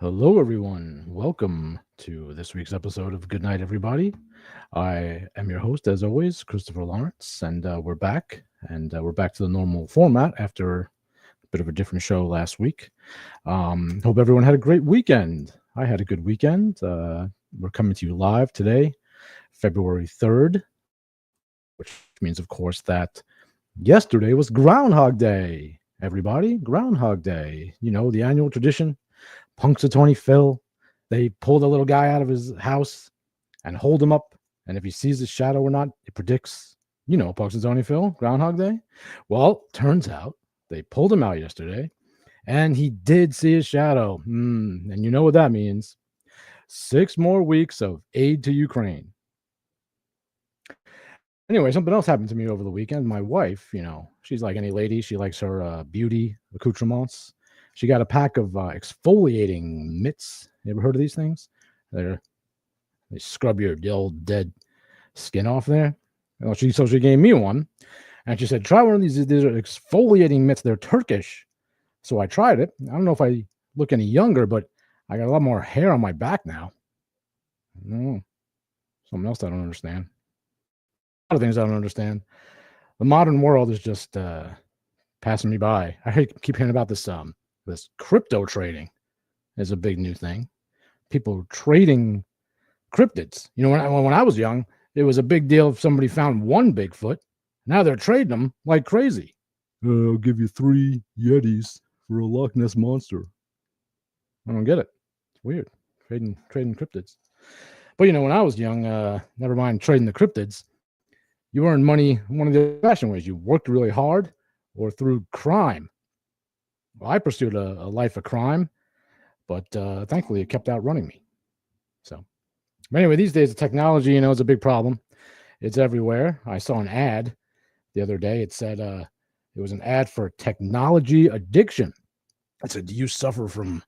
Hello, everyone. Welcome to this week's episode of Good Night, Everybody. I am your host, as always, Christopher Lawrence, and we're back. We're back to the normal format after a bit of a different show last week. Hope everyone had a great weekend. I had a good weekend. We're coming to you live today, February 3rd, which means, of course, that yesterday was Groundhog Day. Everybody, Groundhog Day. You know, the annual tradition. Punxsutawney Phil. They pull the little guy out of his house and hold him up. And if he sees his shadow or not, it predicts, Punxsutawney Phil, Groundhog Day. Well, turns out they pulled him out yesterday and he did see his shadow. And you know what that means. 6 more weeks of aid to Ukraine. Anyway, something else happened to me over the weekend. My wife, she's like any lady. She likes her beauty accoutrements. She got a pack of exfoliating mitts. You ever heard of these things? They scrub your old dead skin off there. Well, she gave me one, and she said, "Try one of these. These are exfoliating mitts. They're Turkish." So I tried it. I don't know if I look any younger, but I got a lot more hair on my back now. Something else I don't understand. A lot of things I don't understand. The modern world is just passing me by. I keep hearing about this crypto trading is a big new thing. People trading cryptids. When I was young, it was a big deal if somebody found one Bigfoot. Now they're trading them like crazy. I'll give you 3 Yetis for a Loch Ness monster. I don't get it. It's weird. Trading cryptids. But when I was young, never mind trading the cryptids, you earned money one of the old-fashioned ways. You worked really hard or through crime. Well, I pursued a life of crime, but thankfully it kept outrunning me. So, but anyway, these days the technology, is a big problem. It's everywhere. I saw an ad the other day. It said it was an ad for technology addiction. It said, "Do you suffer from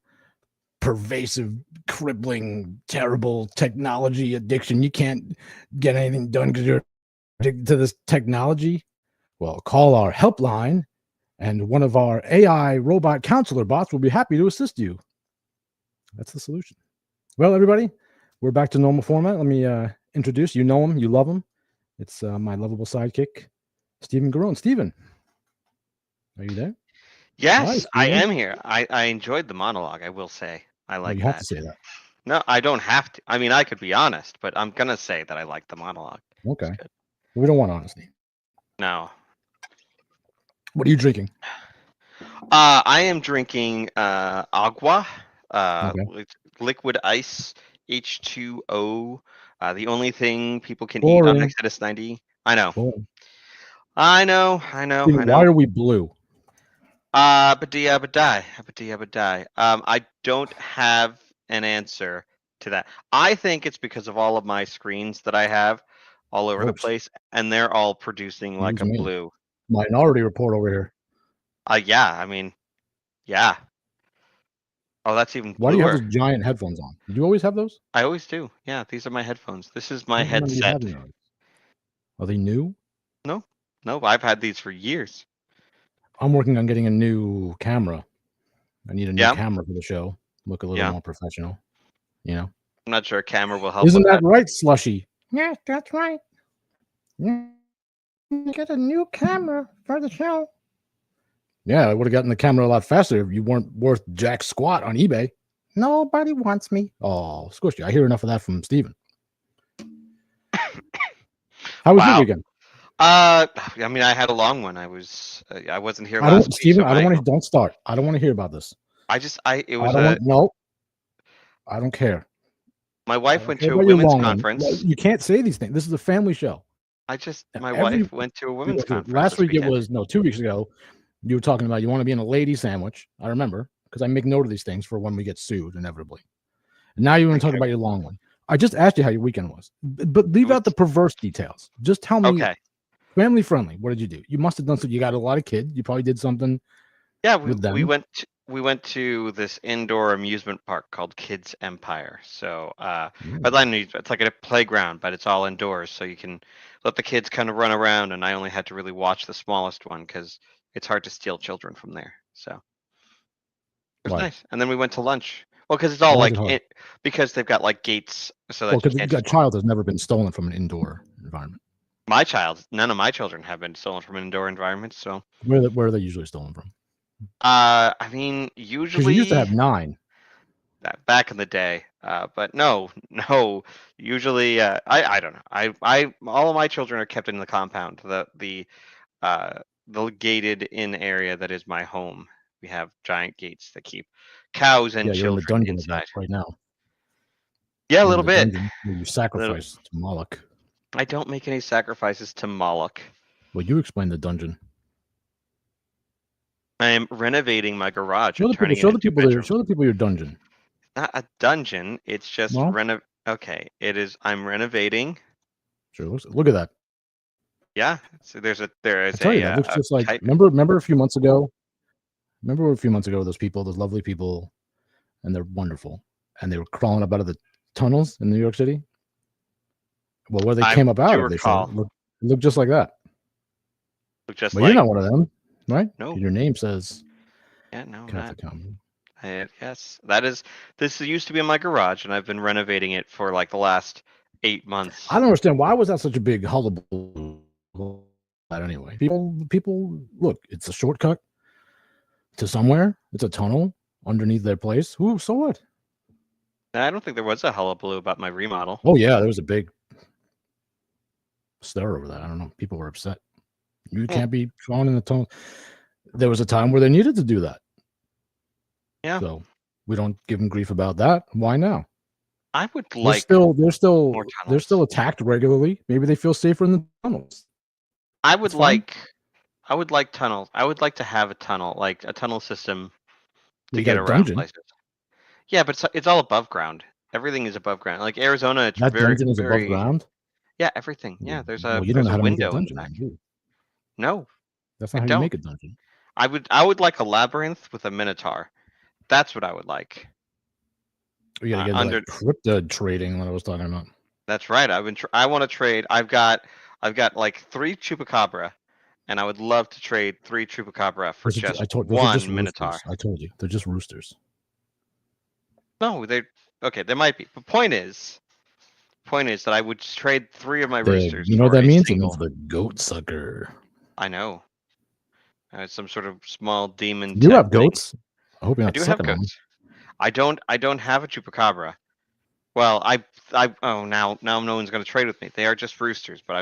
pervasive, crippling, terrible technology addiction? You can't get anything done because you're addicted to this technology? Well, call our helpline, and one of our AI robot counselor bots will be happy to assist you." That's the solution. Well, everybody, we're back to normal format. Let me introduce. You know him. You love him. It's my lovable sidekick, Stephen Garone. Stephen, are you there? Yes, I am here. I enjoyed the monologue, I will say. I like you have that. to say that. No, I don't have to. I mean, I could be honest, but I'm going to say that I like the monologue. Okay. We don't want honesty. No. What are you drinking? I am drinking agua, Okay. liquid ice, H2O. The only thing people can eat on Boring. Exodus 90. I know. Boring. I know. Stephen, why are we blue? Abadie. I don't have an answer to that. I think it's because of all of my screens that I have all over the place, and they're all producing like a blue. Minority Report over here. Yeah, I mean, yeah. Oh, that's even Why do you have bluer. those giant headphones on? Did you always have those? I always do. Yeah, these are my headphones. This is my I don't remember you headset. having those. Are they new? No, I've had these for years. I'm working on getting a new camera. I need a new Yeah, camera for the show. Look a little yeah. more professional, I'm not sure a camera will help Isn't with that that. right, Slushy? Yes, that's right. Get a new camera for the show. Yeah, I would have gotten the camera a lot faster if you weren't worth jack squat on eBay. Nobody wants me. Oh, squishy. I hear enough of that from Steven. How was your weekend? I mean, I had a long one. I wasn't here I don't, last week, Steven, so I don't want to, don't start. I don't want to hear about this. it I was don't want, no, I don't care. my I wife don't went care to a about your women's long one. conference. You can't say these things. This is a family show. My Every wife went to a women's conference last this week it weekend. was 2 weeks ago. You were talking about you want to be in a lady sandwich. I remember because I make note of these things for when we get sued inevitably. And now you want to talk about your long one. I just asked you how your weekend was, but leave out the perverse details. Just tell me, Okay. family friendly. What did you do? You must have done something. You got a lot of kids. You probably did something. Yeah, with them. we went to this indoor amusement park called Kids Empire. So it's like a playground, but it's all indoors, so you can let the kids kind of run around. And I only had to really watch the smallest one because it's hard to steal children from there. So it was nice. And then we went to lunch Well, because it's all Why is like it hard? because they've got like gates so Well, that you because can't a just walk. child has never been stolen from an indoor environment. None of my children have been stolen from an indoor environment. So, Where are they usually stolen from? I mean, Because you used to usually have 9. back in the day, but no, usually, I don't know. All of my children are kept in the compound, the gated in area that is my home. We have giant gates that keep cows and Yeah, you're in the children dungeon of that inside. right now. Yeah, a You're in little the bit. dungeon where you Little. sacrifice to Moloch. I don't make any sacrifices to Moloch. Well, you explain the dungeon. I am renovating my garage Show and the people. turning it Show the into people. bedrooms. Show the people your dungeon. Not a dungeon. It's just Well, Okay, it is. I'm renovating. sure. Look at that. Yeah. So there is I tell you, that looks a just like. type. Remember a few months ago. Remember a few months ago, those people, those lovely people, and they're wonderful, and they were crawling up out of the tunnels in New York City. Well, where they I came up out do of, they said recall. look just like that. Look just Well, like. you're not one of them, right? No. Your name says Yeah, no, I'm not. Catholic Common. Yes, that is. This used to be in my garage, and I've been renovating it for like the last 8 months. I don't understand why was that such a big hullabaloo. Anyway, people look. It's a shortcut to somewhere. It's a tunnel underneath their place. Ooh, so what? I don't think there was a hullabaloo about my remodel. Oh yeah, there was a big stir over that. I don't know. People were upset. You can't be thrown in the tunnel. There was a time where they needed to do that. Yeah. So we don't give them grief about that. Why now? I would They're like. still attacked regularly. Maybe they feel safer in the tunnels. I would It's fine. like tunnels. I would like to have a tunnel, like a tunnel system to You get got a around dungeon. places. Yeah, but it's all above ground. Everything is above ground. Like Arizona, it's That very, dungeon is above very. ground. Yeah, everything. Yeah, there's Well, you don't there's know a how to make a window in the dungeon, back. then, do you? No, That's I not how you don't. make a dungeon. I would like a labyrinth with a minotaur. That's what I would like. We gotta get into that cryptid trading that I was talking about. That's right. I want to trade. I've got like 3 chupacabra, and I would love to trade 3 chupacabra for Those are one just minotaur. roosters. I told you, they're just roosters. No, okay. There might be. But point is that I would trade 3 of my roosters. You know what for that a means? single. It means the goat sucker. I know. Some sort of small demon. You have goats. I hope you're not I do have sucking on them. goats. I don't have a chupacabra. Well, now no one's gonna trade with me. They are just roosters, but I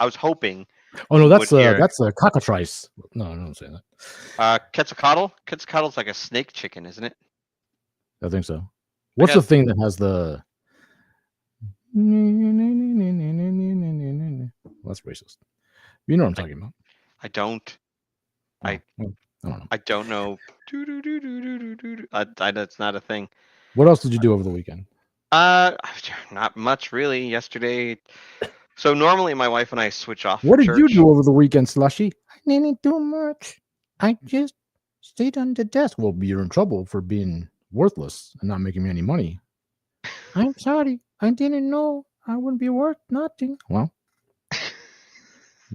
was hoping. Oh no, that's a cockatrice. No, don't say that. Quetzalcoatl. Quetzalcoatl's like a snake chicken, isn't it? I think so. What's the thing that has the? Well, that's racist. You know what I'm talking about. I don't. I don't know. I don't know. That's not a thing. What else did you do over the weekend? Not much really. Yesterday. So normally my wife and I switch off. What did you do over the weekend, Slushy? I didn't do much. I just stayed on the desk. Well, you're in trouble for being worthless and not making me any money. I'm sorry. I didn't know I wouldn't be worth nothing. Well,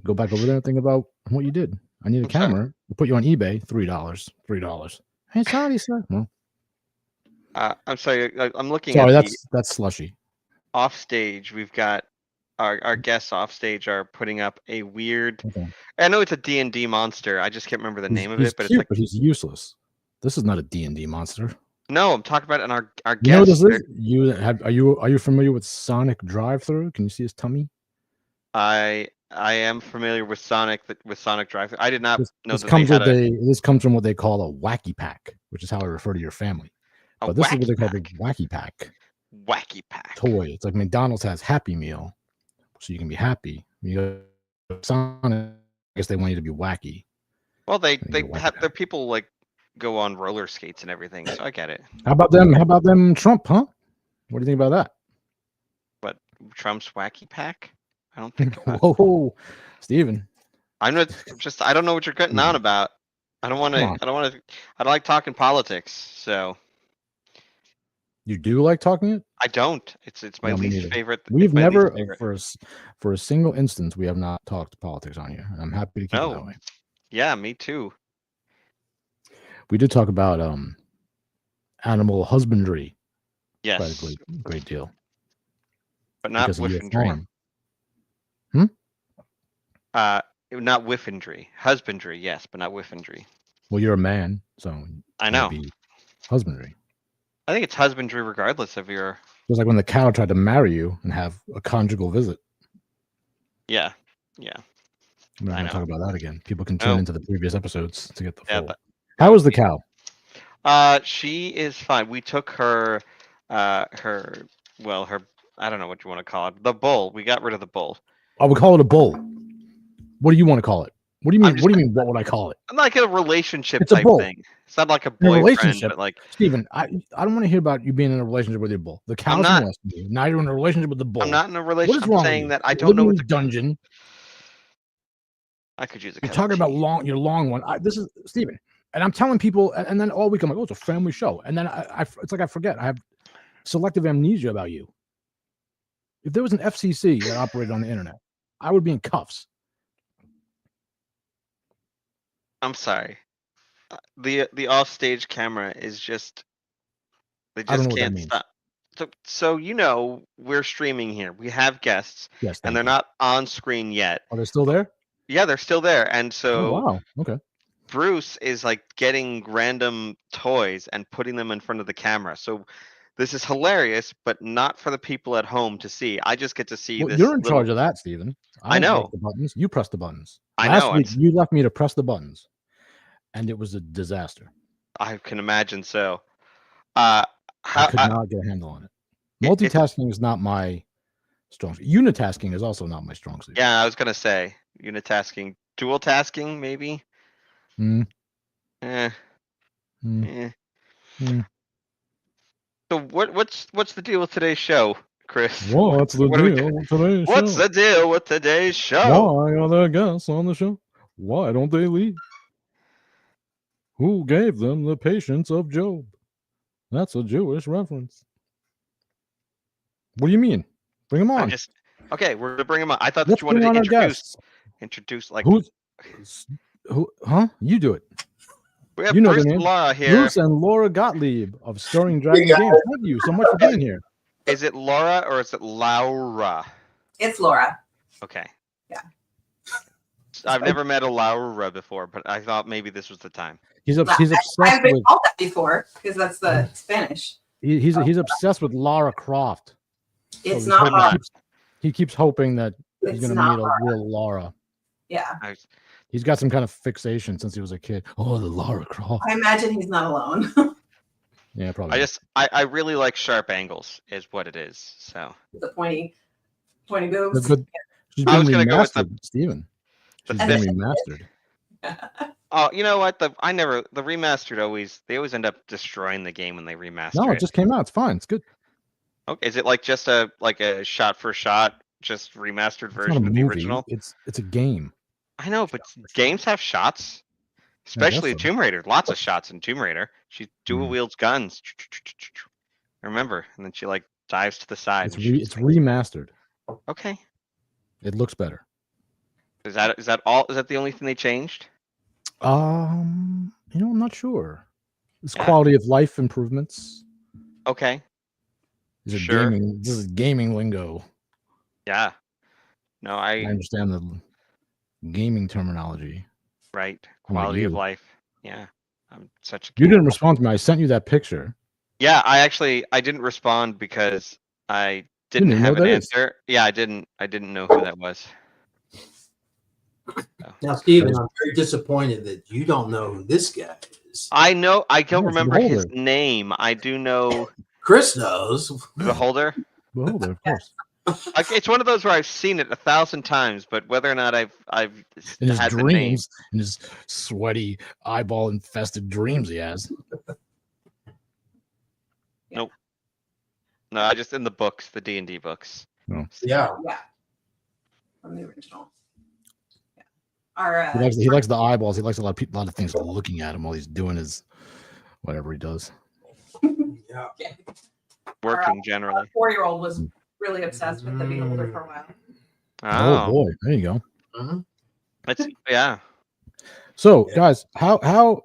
go back over there and think about what you did. I need a camera. We'll put you on eBay. $3. Hey, sorry, sir. Well, I'm sorry. I'm looking. Sorry, that's Slushy. Off stage, we've got our guests off stage are putting up a weird. Okay. I know it's a D&D monster. I just can't remember the name of it. But cute, it's like, but he's useless. This is not a D&D monster. No, I'm talking about our guests. You know what this is? Are you familiar with Sonic Drive-Thru? Can you see his tummy? I am familiar with Sonic Drive-Thru. I did not know that this comes from what they call a wacky pack, which is how I refer to your family. But this is what they call the wacky pack. Wacky pack toy. It's like McDonald's has Happy Meal, so you can be happy. You go Sonic, I guess they want you to be wacky. Well, they have their people like go on roller skates and everything, so I get it. How about them Trump, huh? What do you think about that? What, Trump's wacky pack? I don't think. Whoa, Steven. I don't know what you're getting on about. I don't like talking politics, so. You do like talking it? I don't. It's my least favorite. We've never, for a single instance, we have not talked politics on here. I'm happy to keep it that way. Yeah, me too. We did talk about animal husbandry quite Yes, a great deal but not because of your whiffandry. farm. Not whiffandry. Husbandry, yes, but not whiffandry. Well, you're a man, so I it know. would be husbandry. I think it's husbandry regardless of your. Just like when the cow tried to marry you and have a conjugal visit. Yeah. I'm not I going to know. talk about that again. People can tune Oh. into the previous episodes to get the Yeah, full. but- How was the cow? She is fine. We took her, I don't know what you want to call it. The bull. We got rid of the bull. I would call it a bull. What do you want to call it? What do you mean? I'm What do you mean? What would I call it? Like a relationship It's a type bull. thing. It's not like a In a boyfriend, relationship, but like Steven, I don't want to hear about you being in a relationship with your bull. The cow's not. molesting you. Now you're in a relationship with the bull. I'm not in a What relationship. is wrong I'm with saying you? that I You don't live know in what a the dungeon. I could use a You're cup talking of about tea. your long one. This is Steven. And I'm telling people, and then all week I'm like, oh, it's a family show. And then it's like I forget. I have selective amnesia about you. If there was an FCC that operated on the internet, I would be in cuffs. I'm sorry. The offstage camera is just. They I don't just know what that can't means. stop. So we're streaming here. We have guests, Yes, and thank they're you. not on screen yet. Are they still there? Yeah, they're still there, and Oh, so wow. Okay. Bruce is like getting random toys and putting them in front of the camera. So this is hilarious, but not for the people at home to see. I just get to see Well, this. you're in charge of that, Steven. I don't know. press the buttons. You press the buttons. I Last know, week, and you left me to press the buttons, and it was a disaster. I can imagine so. I could not get a handle on it. Multitasking is not my strong suit. Unitasking is also not my strong suit. Yeah, I was gonna say unitasking, dual tasking, maybe. Mm. Eh. Mm. Eh. Mm. So what's the deal with today's show, Chris? What's the What are we deal doing? with today's What's show? the deal with today's show? Why are there guests on the show? Why don't they leave? Who gave them the patience of Job? That's a Jewish reference. What do you mean? Bring them on. Okay, we're gonna bring him on. I thought that Let's you wanted bring to on our guests. introduce like who? Huh? You do it. we have You know Bruce their and name. Laura here. Bruce and Laura Gottlieb of Stirring Dragon Games. Thank you so much for being here. Is it Laura or is it Laura? It's Laura. Okay. Yeah. I've never met a Laura before, but I thought maybe this was the time. He's obsessed I've been with. called that before because that's the Spanish. He's obsessed with Lara Croft. It's So not Laura. He keeps hoping that he's It's going to not meet a real Laura. Yeah. He's got some kind of fixation since he was a kid. Oh, the Lara Croft. I imagine he's not alone. Yeah, probably. I really like sharp angles, is what it is. So The pointy boobs. But she's I been was gonna go with remastered, Steven. She's the been fifth- remastered. Oh, you know what? The remastered they always end up destroying the game when they remaster No, it. it just came out. It's fine. It's good. Okay, is it like just a shot for shot, just remastered It's not a version of the movie. original? It's a game. I know, but games have shots. Especially so. Tomb Raider. Lots of shots in Tomb Raider. She dual wields guns. Remember? And then she like dives to the side. It's remastered. Okay. It looks better. Is that all? Is that the only thing they changed? I'm not sure. It's Yeah. quality of life improvements. Okay. This is Sure. gaming. This is gaming lingo. Yeah. No, I understand the gaming terminology. right. Unlike Quality of you. life. Yeah. I'm such a You geek. didn't respond to me. I sent you that picture. Yeah, I didn't respond because I didn't didn't know have who an that is. answer. Yeah, I didn't know who that was. Now, Steven, I'm very disappointed that you don't know who this guy is. I know I don't Yes, remember his Beholder. name. I do know Chris knows. Beholder. Beholder, of course. Like, it's one of those where I've seen it 1,000 times, but whether or not I've In his had the name. dreams, in his sweaty, eyeball infested dreams, he has. No, I just in the books, the D&D books. Yeah. Yeah. From the original. Yeah. Our He likes the eyeballs. He likes a lot of things looking at him while he's doing his whatever he does. Yeah. Working generally. 4-year-old was really obsessed with the Beholder for a while. Oh, Oh, boy, there you go. Mhm. yeah. So, Yeah. guys, how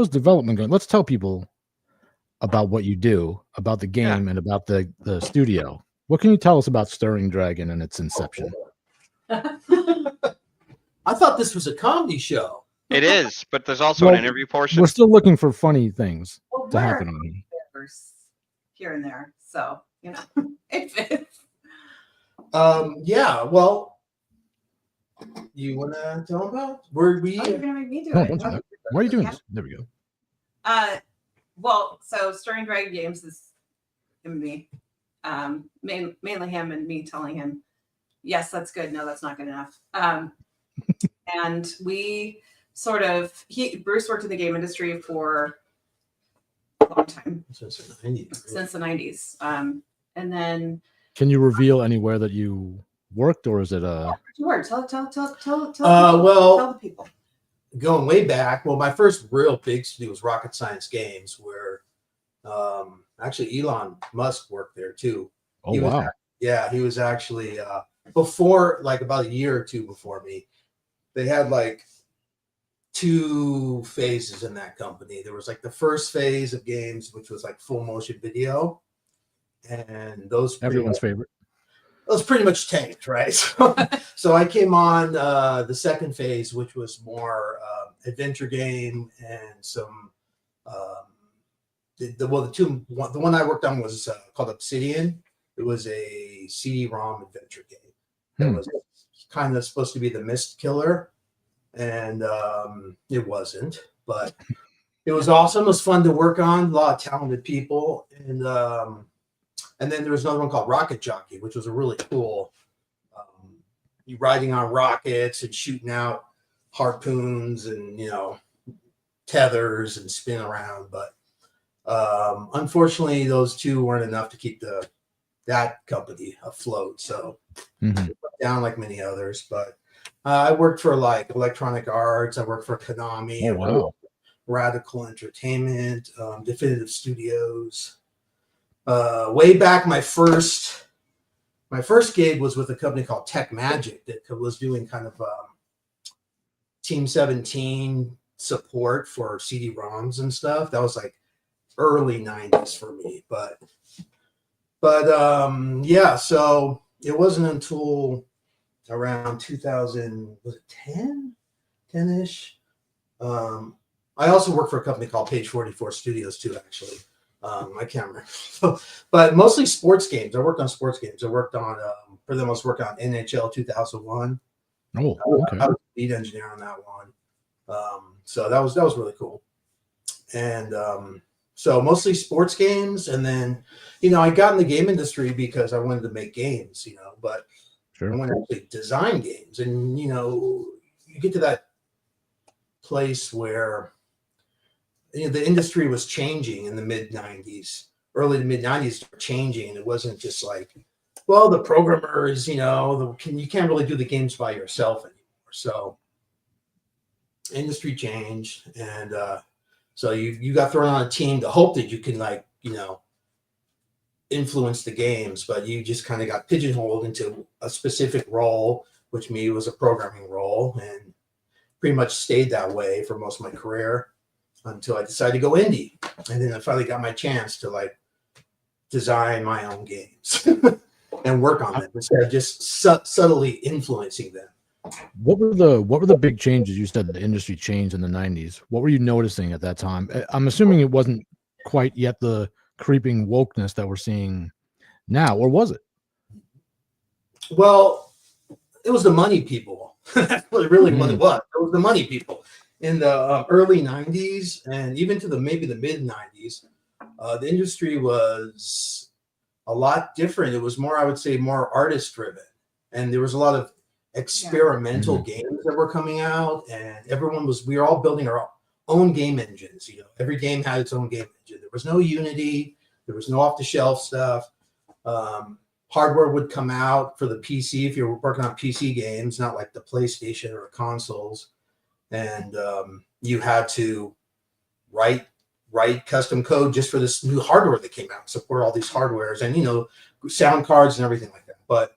is development going? Let's tell people about what you do, about the game, and about the studio. What can you tell us about Stirring Dragon and its inception? I thought this was a comedy show. It is, but there's also Well, an interview portion. We're still looking for funny things Well, to happen on here. here and there, so it fits. Yeah. Well, you want to tell about where we? Oh, you're gonna make me do No, it. don't do that. Why are you doing this? There we go. Well, so Stirring Dragon Games is him and me. Mainly him and me telling him, yes, that's good. No, that's not good enough. And we sort of Bruce worked in the game industry for a long time. Since the 90s. Since the 90s. And then Can you reveal anywhere that you worked, or is it tell Well, the people. going way back, well, my first real big studio was Rocket Science Games, where actually Elon Musk worked there too. Oh, He was wow. Yeah, he was actually before, like about a year or two before me. They had like 2 phases in that company. There was like the first phase of games, which was like full motion video, and those Everyone's favorite. pretty much tanked, right? So I came on the second phase, which was more adventure game and some. The one I worked on was called Obsidian. It was a CD-ROM adventure game that was kind of supposed to be the Mist Killer, and it wasn't, but it was awesome. It was fun to work on. A lot of talented people, and then there was another one called Rocket Jockey, which was a really cool. You riding on rockets and shooting out harpoons and tethers and spin around, but unfortunately, those 2 weren't enough to keep that company afloat. So down like many others, but I worked for like Electronic Arts. I worked for Konami. Oh, wow. Radical Entertainment, Definitive Studios. Way back, my first gig was with a company called Tech Magic that was doing kind of Team 17 support for CD-ROMs and stuff. That was like early 90s for me, but yeah, so it wasn't until around 2000, was it 10-ish? I also worked for a company called Page 44 Studios too, actually. I can't remember, but mostly sports games. I worked on sports games. I worked on for them. I was working on NHL 2001. Oh, okay. I was the lead engineer on that one. So that was really cool. And so mostly sports games, and then I got in the game industry because I wanted to make games, but Sure. I wanted to actually design games, and you get to that place where the industry was changing in the mid 90s, early to mid 90s, changing, and it wasn't just like, well, the programmers, you can't really do the games by yourself anymore. So industry changed, and so you got thrown on a team to hope that you can influence the games, but you just kind of got pigeonholed into a specific role, which me was a programming role, and pretty much stayed that way for most of my career until I decided to go indie. And then I finally got my chance to design my own games and work on them instead of just subtly influencing them. What were the big changes? You said the industry changed in the 90s. What were you noticing at that time? I'm assuming it wasn't quite yet the creeping wokeness that we're seeing now, or was it? Well, it was the money people. That's really what it was. It was the money people. In the early 90s and even to maybe the mid 90s, the industry was a lot different. It was more, I would say, more artist driven, and there was a lot of experimental games that were coming out, and we were all building our own game engines. Every game had its own game engine. There was no Unity. There was no off-the-shelf stuff. Hardware would come out for the PC if you were working on PC games, not like the PlayStation or consoles. And you had to write custom code just for this new hardware that came out, support all these hardwares and sound cards and everything like that. But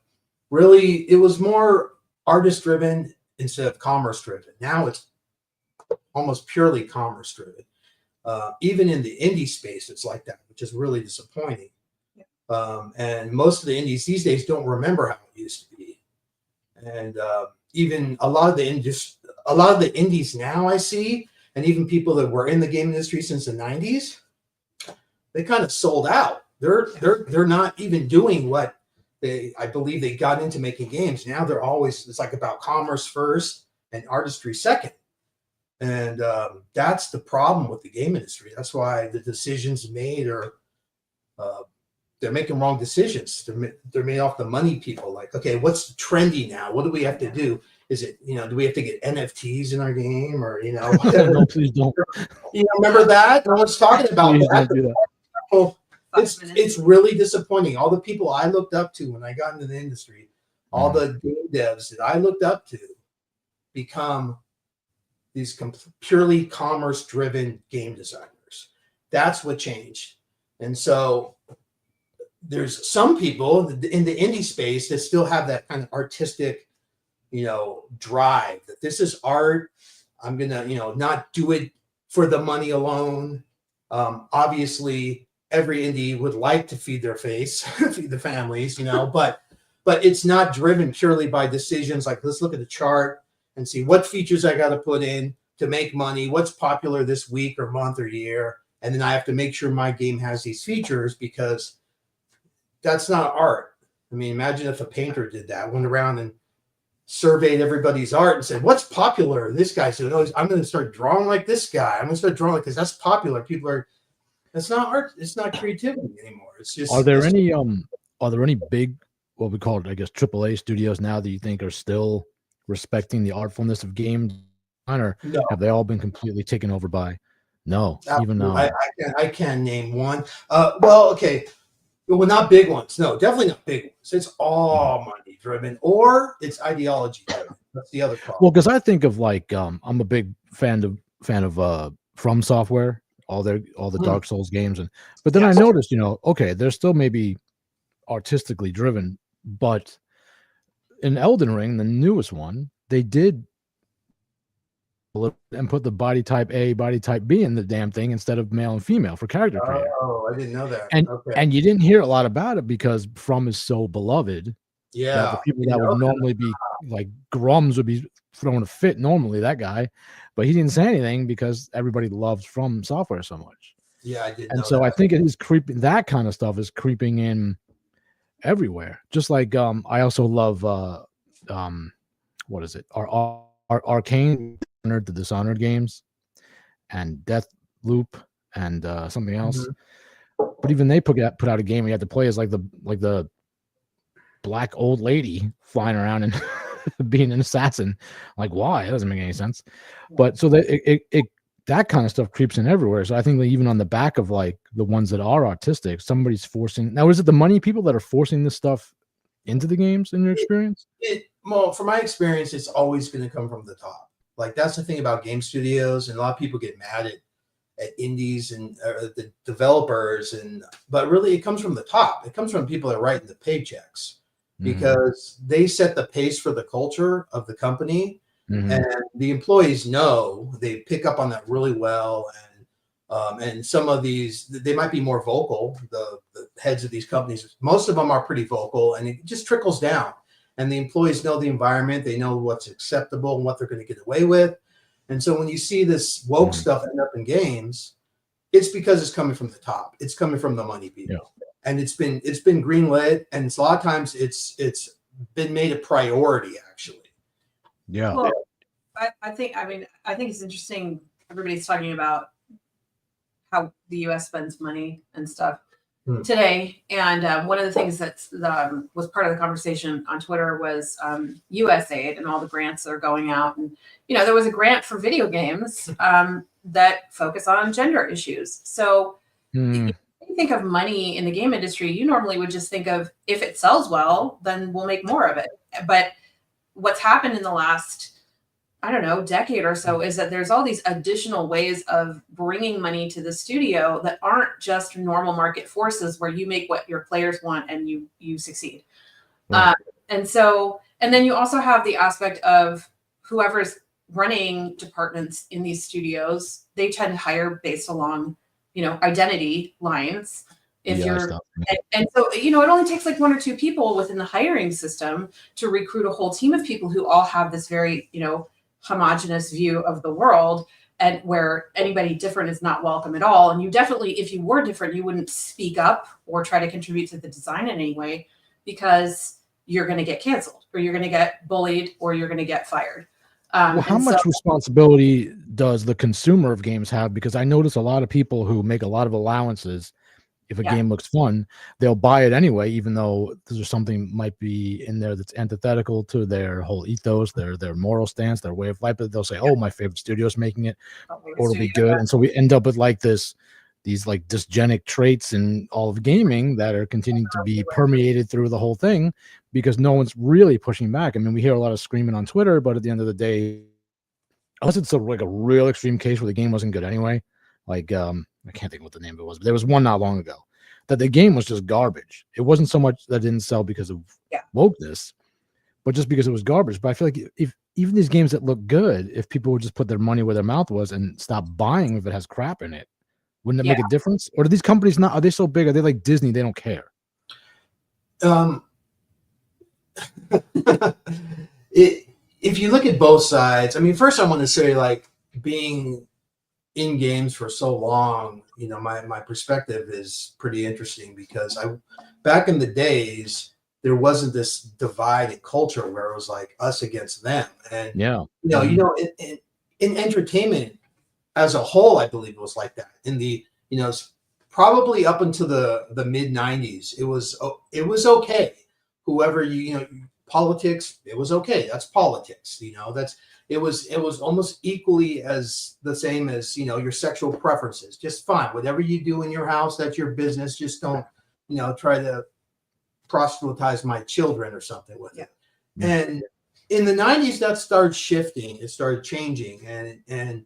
really, it was more artist driven instead of commerce driven. Now it's almost purely commerce driven. Even in the indie space, it's like that, which is really disappointing. Yeah. And most of the indies these days don't remember how it used to be. And even a lot of the indies now I see, and even people that were in the game industry since the 90s, they kind of sold out. They're not even doing what I believe they got into making games. Now it's like about commerce first and artistry second. And that's the problem with the game industry. That's why the decisions made are they're making wrong decisions. They're made off the money people. Like, okay, what's trendy now? What do we have to do? Is it, do we have to get NFTs in our game, or whatever? No, please don't. Remember that? No one's talking about Please that. don't do that. Well, it's really disappointing. All the people I looked up to when I got into the industry, all the game devs that I looked up to, become these purely commerce-driven game designers. That's what changed. And so there's some people in the indie space that still have that kind of artistic, drive, that this is art. I'm going to, not do it for the money alone. Obviously, every indie would like to feed their face, feed the families, but it's not driven purely by decisions like, let's look at the chart and see what features I got to put in to make money, what's popular this week or month or year. And then I have to make sure my game has these features, because that's not art. I mean, imagine if a painter did that, went around and surveyed everybody's art and said, what's popular? This guy said, oh, I'm going to start drawing like this guy. I'm going to start drawing because that's popular. That's not art. It's not creativity anymore. It's just. Are there any big, what we call it, I guess, AAA studios now that you think are still respecting the artfulness of game design, or have they all been completely taken over by? No, even I can name one. Well, okay. Well, not big ones. No, definitely not big ones. It's all money driven, or it's ideology driven. That's the other problem. Well, because I think of like I'm a big fan of From Software, all the Dark Souls games, but then I noticed, okay, they're still maybe artistically driven, but in Elden Ring, the newest one, they did and put the body type A, body type B in the damn thing instead of male and female for character creation. Oh, I didn't know that. And you didn't hear a lot about it because From is so beloved. Yeah, that the people that would normally be like Grums would be throwing a fit normally, that guy, but he didn't say anything because everybody loves From Software so much. Yeah, I did. And so I think it is creeping. That kind of stuff is creeping in everywhere. Just like I also love what is it? Our Arcane, the Dishonored games, and Death Loop, and something else. But even they put out a game you had to play as like the black old lady flying around and being an assassin. Like, why? It doesn't make any sense. But so that that kind of stuff creeps in everywhere. So I think that even on the back of like the ones that are autistic, somebody's forcing. Now, is it the money people that are forcing this stuff into the games in your experience? Well, from my experience, it's always going to come from the top. Like, that's the thing about game studios, and a lot of people get mad at indies and the developers, but really it comes from the top. It comes from people that are writing the paychecks, because they set the pace for the culture of the company, and the employees know, they pick up on that really well. And some of these, they might be more vocal. The heads of these companies, most of them are pretty vocal, and it just trickles down. And the employees know the environment, they know what's acceptable and what they're going to get away with. And so when you see this woke stuff end up in games, it's because it's coming from the top. It's coming from the money people. Yeah. And it's been greenlit, and a lot of times it's been made a priority, actually. Yeah. Well, I think it's interesting. Everybody's talking about how the U.S. spends money and stuff today, and one of the things that was part of the conversation on Twitter was USAID and all the grants that are going out. And there was a grant for video games that focus on gender issues. So when you think of money in the game industry, you normally would just think of, if it sells well, then we'll make more of it. But what's happened in the last, decade or so, is that there's all these additional ways of bringing money to the studio that aren't just normal market forces where you make what your players want and you succeed. Right. And then you also have the aspect of whoever's running departments in these studios, they tend to hire based along, identity lines. If BI you're stuff. and so, it only takes like 1 or 2 people within the hiring system to recruit a whole team of people who all have this very, homogenous view of the world, and where anybody different is not welcome at all. And you definitely, if you were different, you wouldn't speak up or try to contribute to the design in any way, because you're going to get canceled, or you're going to get bullied, or you're going to get fired. Well, how much responsibility does the consumer of games have? Because I notice a lot of people who make a lot of allowances. If a game looks fun, they'll buy it anyway, even though there's something might be in there that's antithetical to their whole ethos, their moral stance, their way of life. But they'll say, "Oh, my favorite studio is making it, or it'll be good." And so we end up with like these like dysgenic traits in all of gaming that are continuing to be permeated through the whole thing, because no one's really pushing back. I mean, we hear a lot of screaming on Twitter, but at the end of the day, unless it's like a real extreme case where the game wasn't good anyway, like I can't think what the name of it was, but there was one not long ago that the game was just garbage. It wasn't so much that it didn't sell because of wokeness, but just because it was garbage. But I feel like if even these games that look good, if people would just put their money where their mouth was and stop buying if it has crap in it, wouldn't it make a difference? Or do these companies not? Are they so big? Are they like Disney? They don't care. If you look at both sides, I mean, first I want to say, like, being in games for so long, my perspective is pretty interesting, because back in the days, there wasn't this divided culture where it was like us against them. And in entertainment as a whole, I believe it was like that. In the probably up until the mid 90s, it was okay. Whoever politics, it was okay. That's politics. It was almost equally as the same as your sexual preferences. Just fine, whatever you do in your house, that's your business. Just don't try to proselytize my children or something with it. And in the 90s, that started shifting. It started changing, and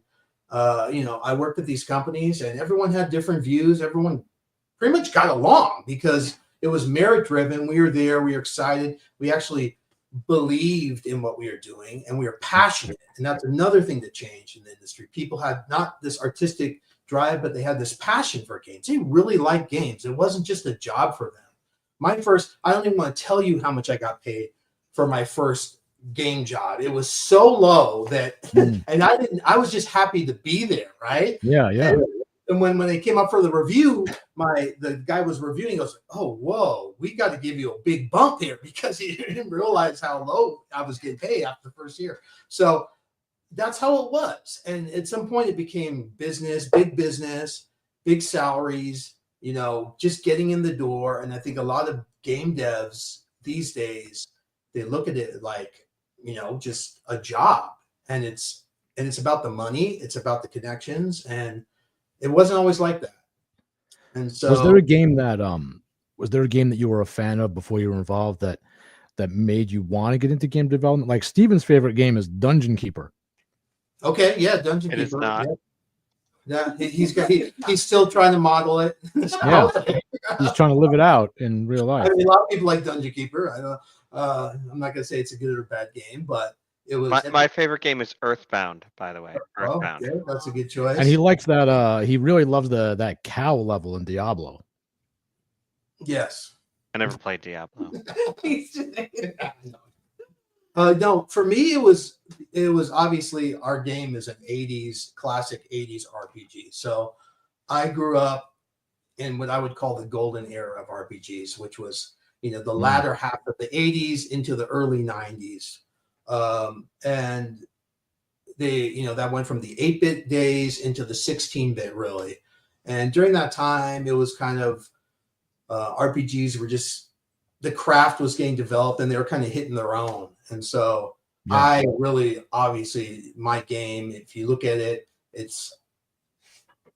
I worked at these companies, and everyone had different views. Everyone pretty much got along because it was merit driven. We were there. We were excited. We actually believed in what we were doing, and we were passionate. And that's another thing that changed in the industry. People had not this artistic drive, but they had this passion for games. They really liked games. It wasn't just a job for them. I don't even want to tell you how much I got paid for my first game job. It was so low that, and I was just happy to be there. Right. Yeah. And when they came up for the review, the guy was reviewing. I was like, "Oh, whoa, we got to give you a big bump here," because he didn't realize how low I was getting paid after the first year. So that's how it was. And at some point, it became business, big salaries. Just getting in the door. And I think a lot of game devs these days, they look at it like just a job, and it's about the money, it's about the connections, and it wasn't always like that. And so, was there a game that you were a fan of before you were involved that made you want to get into game development? Like Steven's favorite game is Dungeon Keeper. Okay, yeah, Dungeon Keeper. It is not. Yeah, he's still trying to model it. Yeah, he's trying to live it out in real life. I mean, a lot of people like Dungeon Keeper. I'm not gonna say it's a good or bad game, but it was. My favorite game is Earthbound, by the way. Earthbound. Okay, that's a good choice. And he likes that. He really loves that cow level in Diablo. Yes. I never played Diablo. No, for me it was obviously, our game is an classic 80s RPG. So I grew up in what I would call the golden era of RPGs, which was the latter half of the 80s into the early 90s. And that went from the 8-bit days into the 16-bit, really. And during that time, it was kind of RPGs were just, the craft was getting developed, and they were kind of hitting their own. And so I really, obviously, my game, if you look at it, it's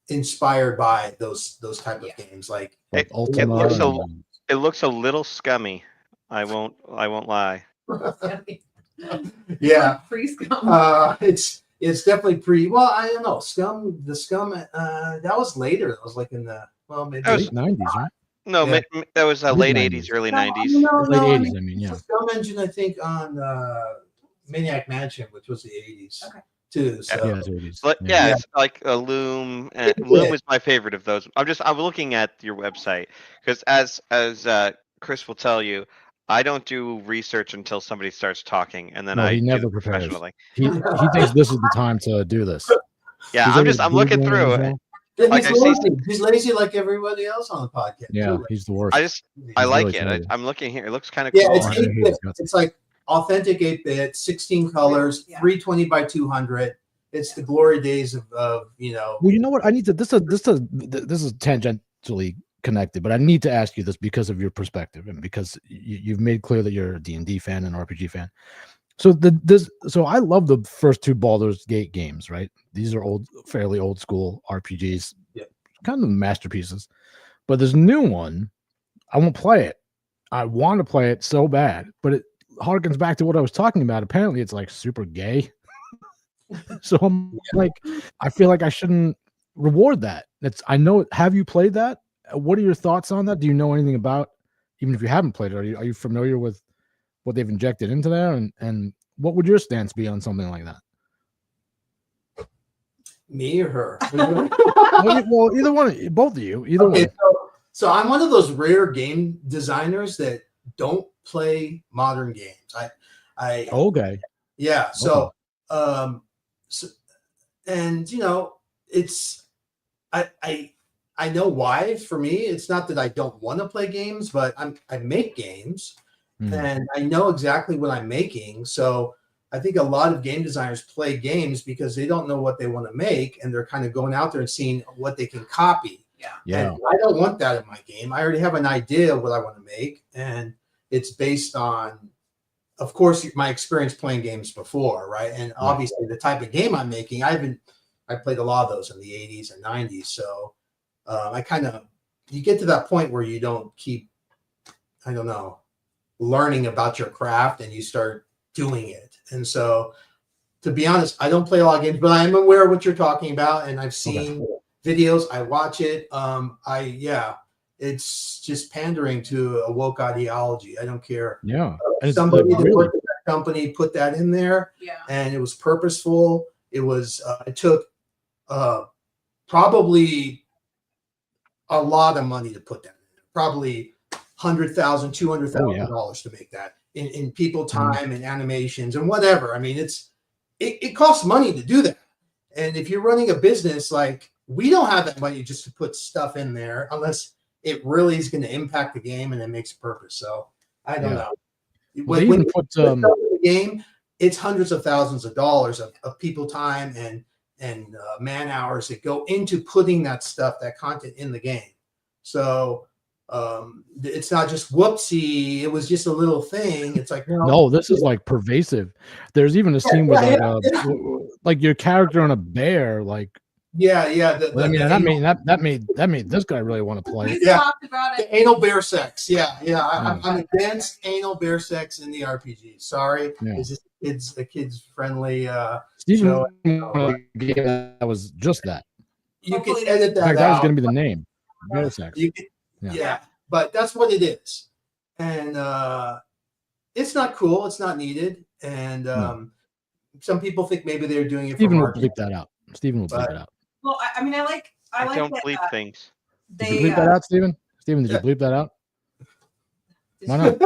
inspired by those type of games. Like it looks a little scummy. I won't lie. Yeah, pre-Scum. It's definitely well, I don't know. The Scum that was later. That was like in the maybe late 90s, right? No, Yeah. that was late 90s. 80s, early No, 90s. Late 80s, I mean, yeah. The Scum engine, I think, on Maniac Mansion, which was the 80s. Okay. too. So Yeah, that's what it is. But Yeah. yeah, it's like a Loom. And Yeah. Loom is my favorite of those. I'm looking at your website because as Chris will tell you, I don't do research until somebody starts talking, and then No, I he do never them prepares. professionally. He thinks this is the time to do this. Yeah, He's I'm always looking Googling through as it. well. Yeah, Like, he's I see- lazy. He's lazy like everybody else on the podcast. Yeah, too. he's the worst. I He's like really it. lazy. I'm looking here. It looks kind of Yeah, cool. it's I hate 8-bit. his guts. It's like authentic 8-bit, 16 colors, Yeah. 320 by 200. It's the glory days of Well, you know what? I need to. This is tangentially connected, but I need to ask you this because of your perspective and because you've made clear that you're a D&D fan and RPG fan. So I love the first two Baldur's Gate games, right? These are fairly old school RPGs, Yeah. kind of masterpieces. But this new one, I won't play it. I want to play it so bad, but it harkens back to what I was talking about. Apparently, it's like super gay. So I'm like, I feel like I shouldn't reward that. I know. Have you played that? What are your thoughts on that? Do you know anything about? Even if you haven't played it, are you familiar with what they've injected into there? And what would your stance be on something like that? me or her. Well, either one, both of you, either Okay, one. so I'm one of those rare game designers that don't play modern games. I Okay. yeah. So and it's I know why. For me, it's not that I don't want to play games, but I make games and I know exactly what I'm making. So I think a lot of game designers play games because they don't know what they want to make, and they're kind of going out there and seeing what they can copy. Yeah. And I don't want that in my game. I already have an idea of what I want to make, and it's based on, of course, my experience playing games before, right? And obviously the type of game I'm making. I played a lot of those in the 80s and 90s. So you get to that point where you don't keep, I don't know, learning about your craft and you start doing it. And so, to be honest, I don't play a lot of games, but I am aware of what you're talking about, and I've seen videos. I watch it. It's just pandering to a woke ideology. I don't care. Yeah. Somebody that worked at that company put that in there, Yeah. and it was purposeful. It was. It took probably a lot of money to put that in. Probably $100,000, $200,000 to make that in people time and animations and whatever. I mean, it costs money to do that. And if you're running a business, like, we don't have that money just to put stuff in there unless it really is going to impact the game and it makes a purpose. So I don't know. When you put the game, it's hundreds of thousands of dollars of people time and man hours that go into putting that content in the game. So it's not just whoopsie. It was just a little thing. It's like, no, this is like pervasive. There's even a scene with like your character on a bear, like. Yeah. That made this guy really want to play. We talked about it. The anal bear sex. Yeah. I'm against anal bear sex in the RPG. Sorry, it's a kids friendly Steven, show. That was just that. You can edit that out. That was going to be the name. Bear sex. Yeah, but that's what it is, and it's not cool. It's not needed, and some people think maybe they're doing it. Steven will bleep that out. Steven will bleep it out. Well, I mean, I like don't that, bleep things. Did you bleep that out, Steven? Steven, did you bleep that out? Why not?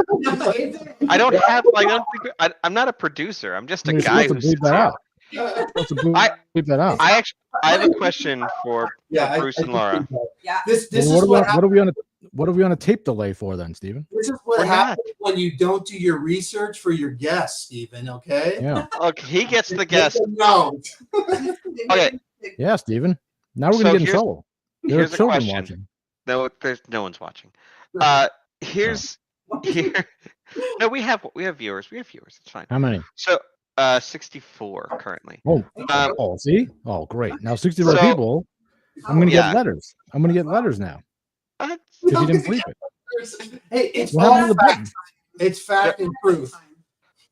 I don't have. I'm not a producer. I'm just a guy who's bleep that out. Bleep that out. I have a question for Bruce and Laura. Yeah. This is what are we on a tape delay for then, Steven? This is what happens when you don't do your research for your guests, Steven. Okay. Yeah. Okay, he gets the guest. No. Okay. Yeah, Steven. Now we're gonna get in trouble. There are Here's a children question. watching. No, there's no one's watching. No, we have viewers. We have viewers. It's fine. How many? So 64 currently. Oh, see? Oh, great. Now 64 people. I'm gonna get letters. I'm gonna get letters now. If you didn't bleep it. Hey, it's what happened to the button? It's fact and truth.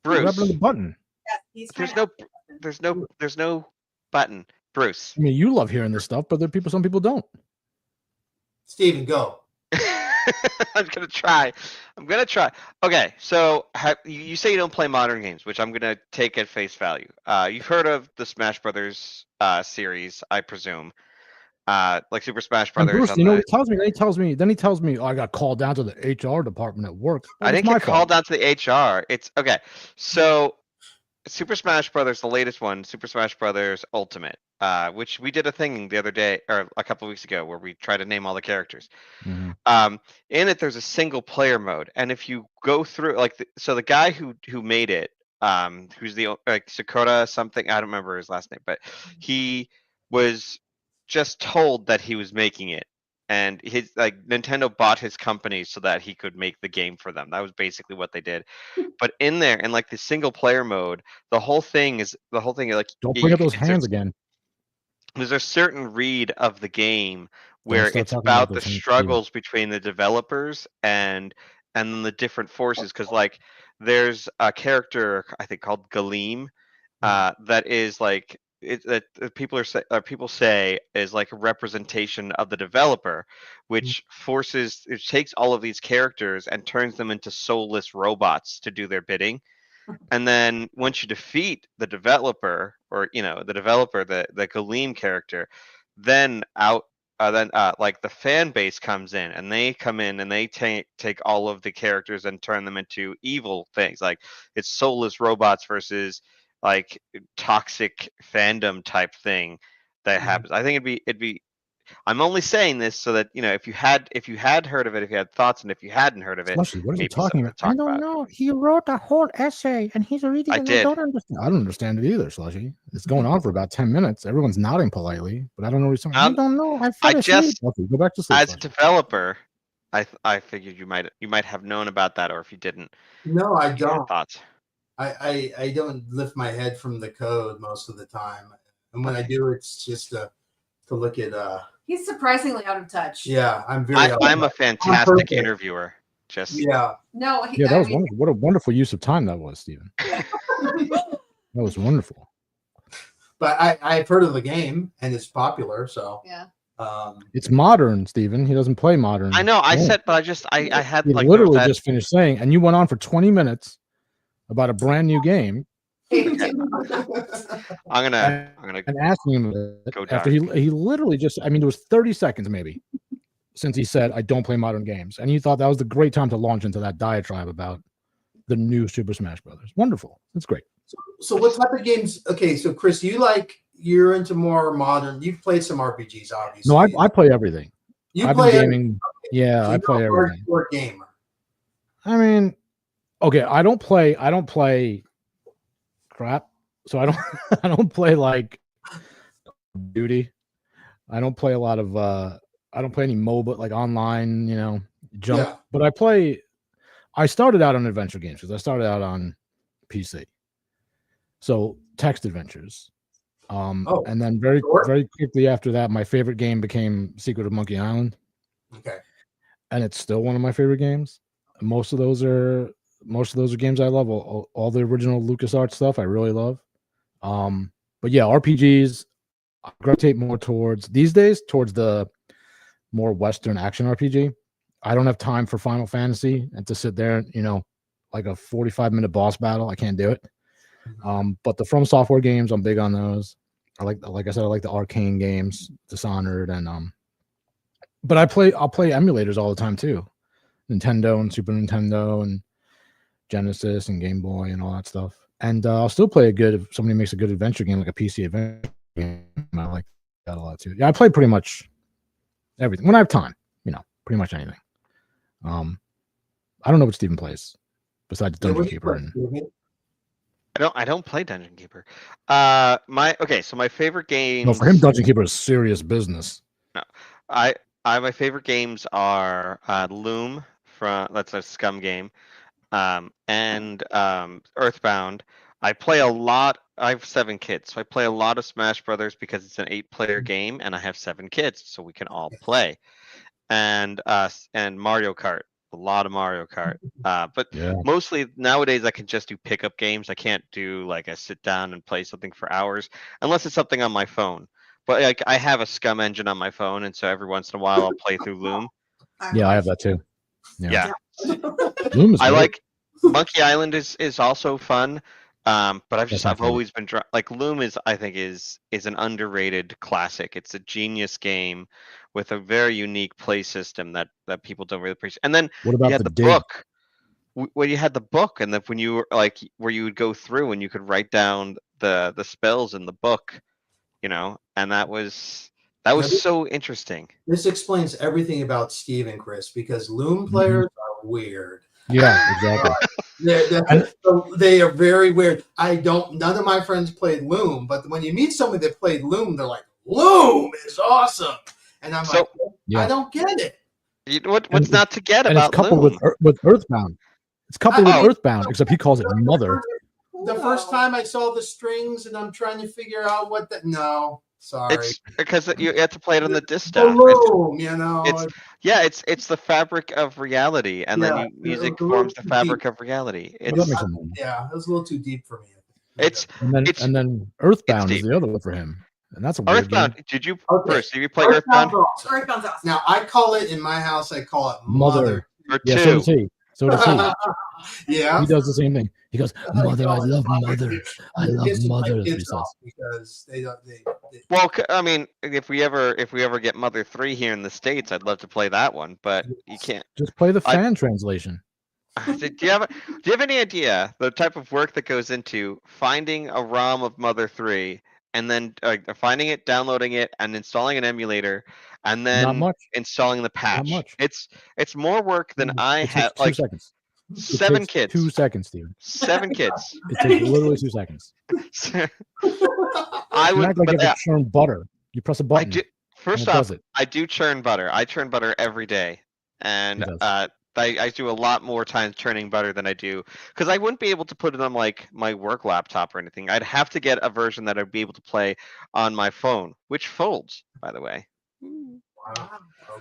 Bruce. What happened to the button? There's no button. Bruce. I mean, you love hearing this stuff, but some people don't. Steven, go. I'm gonna try. I'm gonna try. Okay, so you say you don't play modern games, which I'm gonna take at face value. You've heard of the Smash Brothers series, I presume. Like Super Smash And Brothers Bruce, on you know, the. he tells me, oh, I got called down to the HR department at work. Well, I it's didn't my get called fault. down to the HR. It's okay. So Super Smash Brothers, the latest one, Super Smash Brothers Ultimate, which we did a thing the other day or a couple weeks ago where we tried to name all the characters. Mhm. In it, there's a single player mode, and if you go through, like, so the guy who made it, who's the like Sakura something, I don't remember his last name, but he was just told that he was making it, and his like Nintendo bought his company so that he could make the game for them. That was basically what they did. But in there, in like the single player mode, the whole thing is like Don't yeah, bring you up can, those hands again. there's a certain read of the game Don't where start it's talking about about the those hands, Steven. struggles between the developers and then the different forces. Because like there's a character I think called Galeem, that is like that people say is like a representation of the developer, which it takes all of these characters and turns them into soulless robots to do their bidding. And then once you defeat the developer, or the developer, the Galeem character, then like the fan base comes in, and they come in and they take all of the characters and turn them into evil things. Like it's soulless robots versus like toxic fandom type thing that happens. I think it'd be I'm only saying this so that if you had heard of it, if you had thoughts, and if you hadn't heard of it, Slushy, what is he maybe talking something about? to talk I don't about. know. He wrote a whole essay and he's reading I and I did. don't understand. I don't understand it either, Slushy. It's going on for about 10 minutes. Everyone's nodding politely, but I don't know what he's talking. I don't know. I fell asleep. Okay, go back to sleep, As a Slushy. developer, I figured you might have known about that, or if you didn't, No, I you had don't. thoughts. I don't lift my head from the code most of the time, and when I do, it's just to look at. He's surprisingly out of touch. Yeah, I'm very. I'm a fantastic interviewer. Just Yeah, No, Yeah, that was wonderful. What a wonderful use of time that was, Steven. That was wonderful. but I've heard of the game and it's popular, so yeah. It's modern, Steven. He doesn't play modern. I know. I Yeah. said, but I had He like literally there was just finished saying, and you went on for 20 minutes about a brand new game that, I'm gonna and asking him go after dark. he literally just, I mean, it was 30 seconds maybe since he said, I don't play modern games. And you thought that was the great time to launch into that diatribe about the new Super Smash Brothers. Wonderful. That's great. So what type of games? Okay, so Chris, you're into more modern. You've played some RPGs, obviously. No, I play everything. You I've play been gaming. Yeah, so I play you're a everything. hardcore gamer. I mean, okay, I don't play crap. So I don't I don't play like Duty. I don't play a lot of I don't play any MOBA like online, jump. Yeah. But I started out on adventure games because I started out on PC. So text adventures. And then very quickly after that, my favorite game became Secret of Monkey Island. Okay. And it's still one of my favorite games. Most of those are games I love. All the original LucasArts stuff I really love. But yeah, RPGs I gravitate more towards these days towards the more Western action RPG. I don't have time for Final Fantasy and to sit there, like a 45-minute boss battle. I can't do it. But the From Software games, I'm big on those. Like I said, I like the Arcane games, Dishonored, and but I'll play emulators all the time too. Nintendo and Super Nintendo and Genesis and Game Boy and all that stuff. And I'll still play if somebody makes a good adventure game, like a PC adventure game. I like that a lot too. Yeah, I play pretty much everything when I have time. Pretty much anything. I don't know what Steven plays besides Dungeon Keeper. I don't play Dungeon Keeper. So my favorite games. No, for him, Dungeon Keeper is serious business. No, my favorite games are Loom that's a Scum game, and Earthbound. I play a lot. I have 7 kids, so I play a lot of Smash Brothers because it's an 8-player game, and I have 7 kids, so we can all play. And Mario Kart, a lot of Mario Kart. But mostly nowadays I can just do pickup games. I can't do like a sit down and play something for hours unless it's something on my phone. But like I have a Scum engine on my phone, and so every once in a while I'll play through Loom. Yeah, I have that too. Yeah. Loom is I great. like Monkey Island is also fun. But That's my I've favorite. always been like Loom is I think is an underrated classic. It's a genius game with a very unique play system that people don't really appreciate. And then What you about had the the dig? book. When you had the book, and when you were like where you would go through and you could write down the spells in the book, and that was This- so interesting. This explains everything about Steve and Chris because Loom players are weird. Yeah, exactly. They are very weird. None of my friends played Loom, but when you meet someone that played Loom, they're like, Loom is awesome. And I'm So- like, Yeah. I don't get it. What's not to get And it's about coupled Loom? with Earthbound. It's coupled with Oh. Earthbound, except he calls it Mother. The first time I saw the strings and I'm trying to figure out what that. No, sorry. It's because you have to play it on the The distaff. It's- Loom, you know. it's the fabric of reality, and Yeah, then music it's a little forms the too fabric deep. of reality. But that It's makes sense. Yeah, it was a little too deep for me. it's And then Earthbound is deep. the other one for him, and that's a weird game. Earthbound. Did you Okay. Bruce? Did you play Earthbound? awesome. Earthbound's awesome. Now I call it in my house. I call it Mother. Or Yeah, so two? does he. So does he. Yeah. He does the same thing. He goes, Mother, I love Mother. I love Pisses my Mother. That's what he kids says. off because they don't. They Well, I mean, if we ever get Mother 3 here in the States, I'd love to play that one, but you can't. Just play the I- fan translation. Do you have any idea the type of work that goes into finding a ROM of Mother 3 and then finding it, downloading it, and installing an emulator, and Not then much. installing the patch? much. It's more work than I It had. takes 2 Like seconds. It 7 takes kids. 2 seconds, Steven. 7 kids. It takes literally 2 seconds. I You would. act like you But, have to churn butter. You press a I button. do. and First it off, does it. I do churn butter. I churn butter every day, and He does. I do a lot more times churning butter than I do because I wouldn't be able to put it on like my work laptop or anything. I'd have to get a version that I'd be able to play on my phone, which folds, by the way.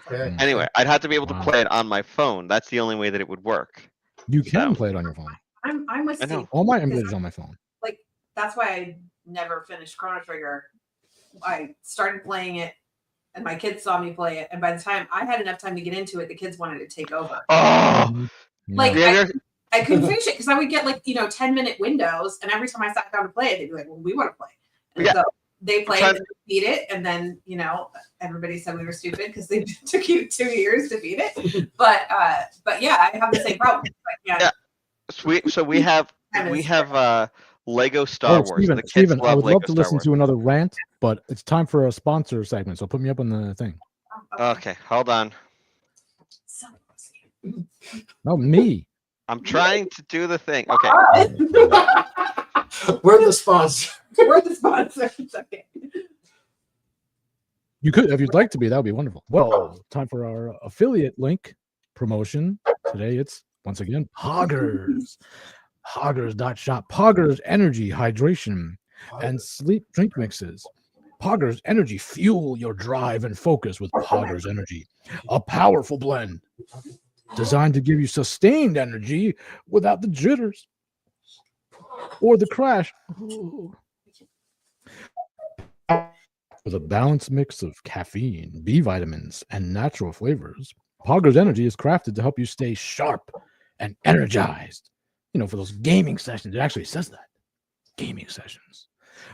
Okay. Anyway, I'd have to be able to Wow. play it on my phone. That's the only way that it would work. You can So- play it on your phone. I'm with I know. Steve. All my emulators on my phone. That's why I never finished Chrono Trigger. I started playing it, and my kids saw me play it, and by the time I had enough time to get into it, the kids wanted to take over. Oh, Yeah. Like, yeah, yeah. I couldn't finish it because I would get 10-minute windows, and every time I sat down to play it, they'd be like, "Well, we want to play." And Yeah. so they played trying- and beat it, and then everybody said we were stupid because they took you 2 years to beat it. But yeah, I have the same problem. But Yeah. So we have Time is- Lego Star Wars. Steven, The kids Steven, love I would Lego love to Star listen Wars. to another rant, but it's time for a sponsor segment. So put me up on the thing. Okay, hold on. So pussy. No, me. I'm trying to do the thing. Okay. We're the sponsor. We're the sponsor. It's okay. You could, if you'd like to be, that would be wonderful. Well, time for our affiliate link promotion. Today it's once again Poggers. Poggers.shop. Poggers Energy Hydration and Sleep Drink Mixes. Poggers Energy. Fuel your drive and focus with Poggers Energy. A powerful blend designed to give you sustained energy without the jitters or the crash. With a balanced mix of caffeine, B vitamins, and natural flavors, Poggers Energy is crafted to help you stay sharp and energized. For those gaming sessions, it actually says that. Gaming sessions,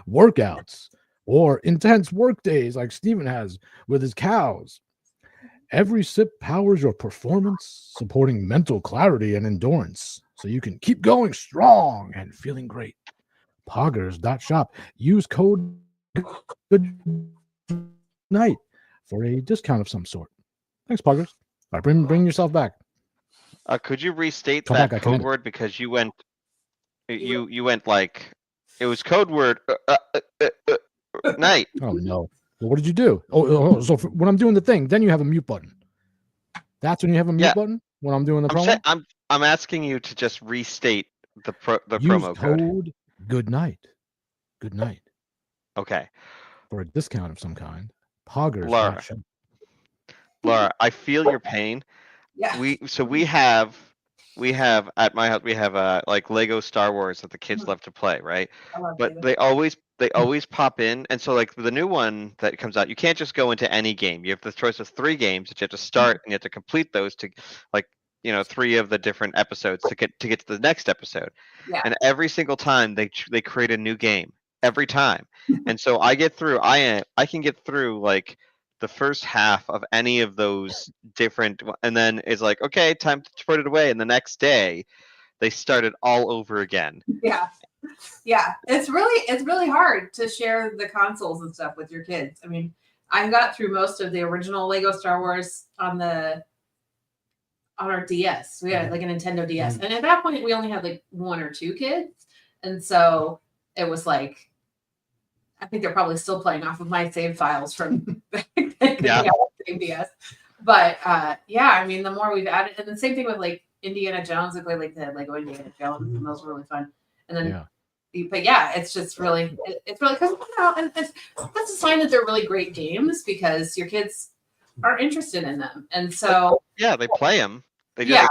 workouts, or intense work days like Steven has with his cows. Every sip powers your performance, supporting mental clarity and endurance, so you can keep going strong and feeling great. Poggers.shop. Use code Good Night for a discount of some sort. Thanks, Poggers. All right, bring yourself back. Could you restate Come that back, I code can- word because you went like it was code word night. Oh no! Well, what did you do? So when I'm doing the thing, then you have a mute button. That's when you have a mute Yeah. button when I'm doing the I'm promo. saying, I'm asking you to just restate the Use promo code. code Good Night. Good Night Okay, for a discount of some kind. Poggers. Laura. Laura, I feel your pain. Yeah. We have at my house we have like Lego Star Wars that the kids love to play, right? I love But David. they always pop in, and so like the new one that comes out, you can't just go into any game. You have the choice of 3 games that you have to start and you have to complete those to like 3 of the different episodes to get to the next episode. Yeah. And every single time they create a new game every time. And so I can get through like the first half of any of those different, and then it's like, okay, time to put it away. And the next day they start it all over again. Yeah. It's really hard to share the consoles and stuff with your kids. I mean, I got through most of the original Lego Star Wars on our DS. We had like a Nintendo DS. And at that point we only had like 1 or 2 kids. And so it was like, I think they're probably still playing off of my save files from back then. Yeah. Same DS. But I mean, the more we've added, and the same thing with like Indiana Jones, like the Lego Indiana Jones, and those were really fun. And then but yeah, it's just really, it's really, because and that's a sign that they're really great games because your kids are interested in them, and so yeah, they play them. They just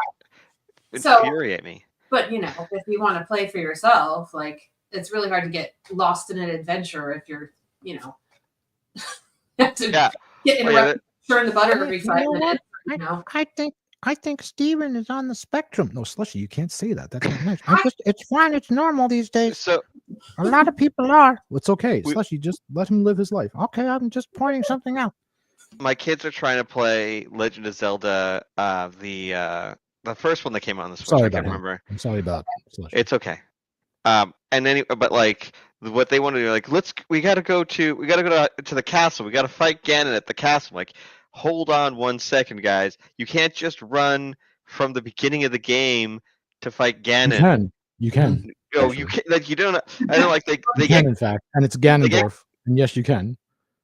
infuriate me. But if you want to play for yourself, like it's really hard to get lost in an adventure if you're, have to get interrupted, churn the butter every 5 minutes. I think Steven is on the spectrum. No, Slushy, you can't say that. That's not nice. It's fine. It's normal these days. So a lot of people are. It's okay. Slushy, just let him live his life. Okay, I'm just pointing something out. My kids are trying to play Legend of Zelda, the first one that came out on the Switch. Sorry I about can't that. remember. I'm sorry about Slushy. It's okay. And then, but like what they want to do, like we gotta go to the castle. We gotta fight Ganon at the castle. Like, hold on 1 second, guys. You can't just run from the beginning of the game to fight Ganon. You can. No, you can't. Like, you don't. I don't like they can, in fact, and it's Ganondorf. And yes, you can.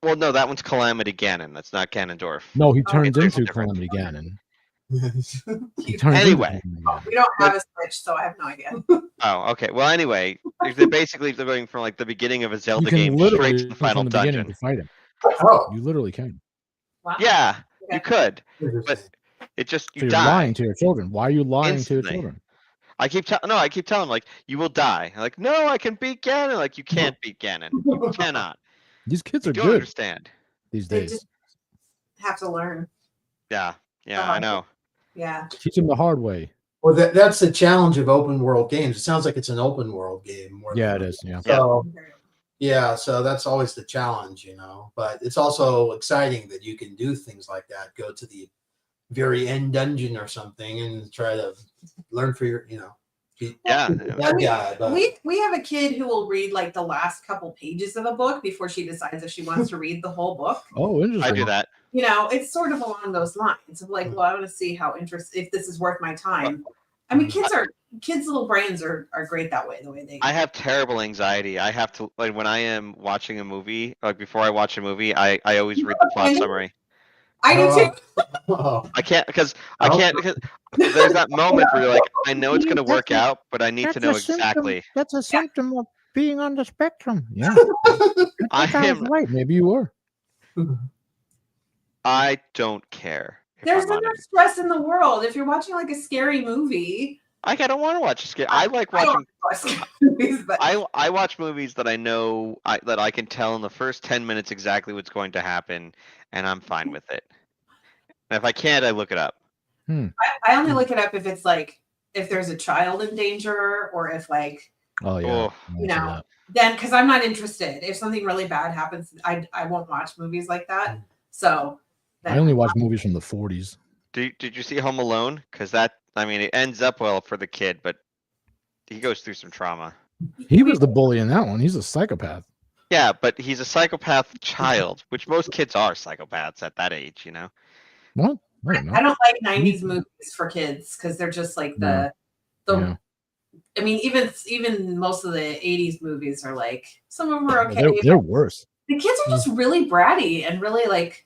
Well, no, that one's Calamity Ganon. That's not Ganondorf. No, he turns into Calamity Ganon. Anyway, we don't have a Switch, so I have no idea. Oh, okay. Well, anyway, they're going from like the beginning of a Zelda game straight to the final dungeon. To fight him. Oh, You literally can. Wow. Yeah, Okay. you could, but it just So you you're die. lying to your children. Why are you lying to your Instantly. children? I keep telling them like you will die. I'm like, no, I can beat Ganon. Like, you can't beat Ganon. You cannot. These kids You are don't good understand. these They days. just have to learn. Yeah, I know. Yeah. Teach them the hard way. well, that's the challenge of open world games. It sounds like it's an open world game more. Yeah, than- it is. Yeah. So so that's always the challenge, But it's also exciting that you can do things like that. Go to the very end dungeon or something and try to learn for your, be Yeah. that guy. But We have a kid who will read like the last couple pages of a book before she decides if she wants to read the whole book. Oh, interesting. I do that. It's sort of along those lines of like, well, I want to see how if this is worth my time. I mean, kids' little brains are great that way. The way they. I have terrible anxiety. I have to, like, when I am watching a movie, like before I watch a movie, I always read the plot summary. I do too. oh, I can't because there's that moment where you're like, I know it's gonna work out, but I need to know exactly. That's a symptom of being on the spectrum. Yeah. I am. Right. Maybe you were. I don't care. There's enough stress in the world. If you're watching like a scary movie, I don't want to watch a scary. I like watching. scary movies, but I watch movies that I know that I can tell in the first 10 minutes exactly what's going to happen, and I'm fine with it. And if I can't, I look it up. I only look it up if it's like if there's a child in danger or if like Oh yeah. Oh. you know, then because I'm not interested. If something really bad happens, I won't watch movies like that. So I only watch movies from the 40s. Did you see Home Alone? Because it ends up well for the kid, but he goes through some trauma. He was the bully in that one. He's a psychopath. Yeah, but he's a psychopath child, which most kids are psychopaths at that age, What? I don't know. I don't like 90s movies for kids because they're just like the Yeah. I mean, even most of the 80s movies are like some of them are okay. They're worse. The kids are just really bratty and really like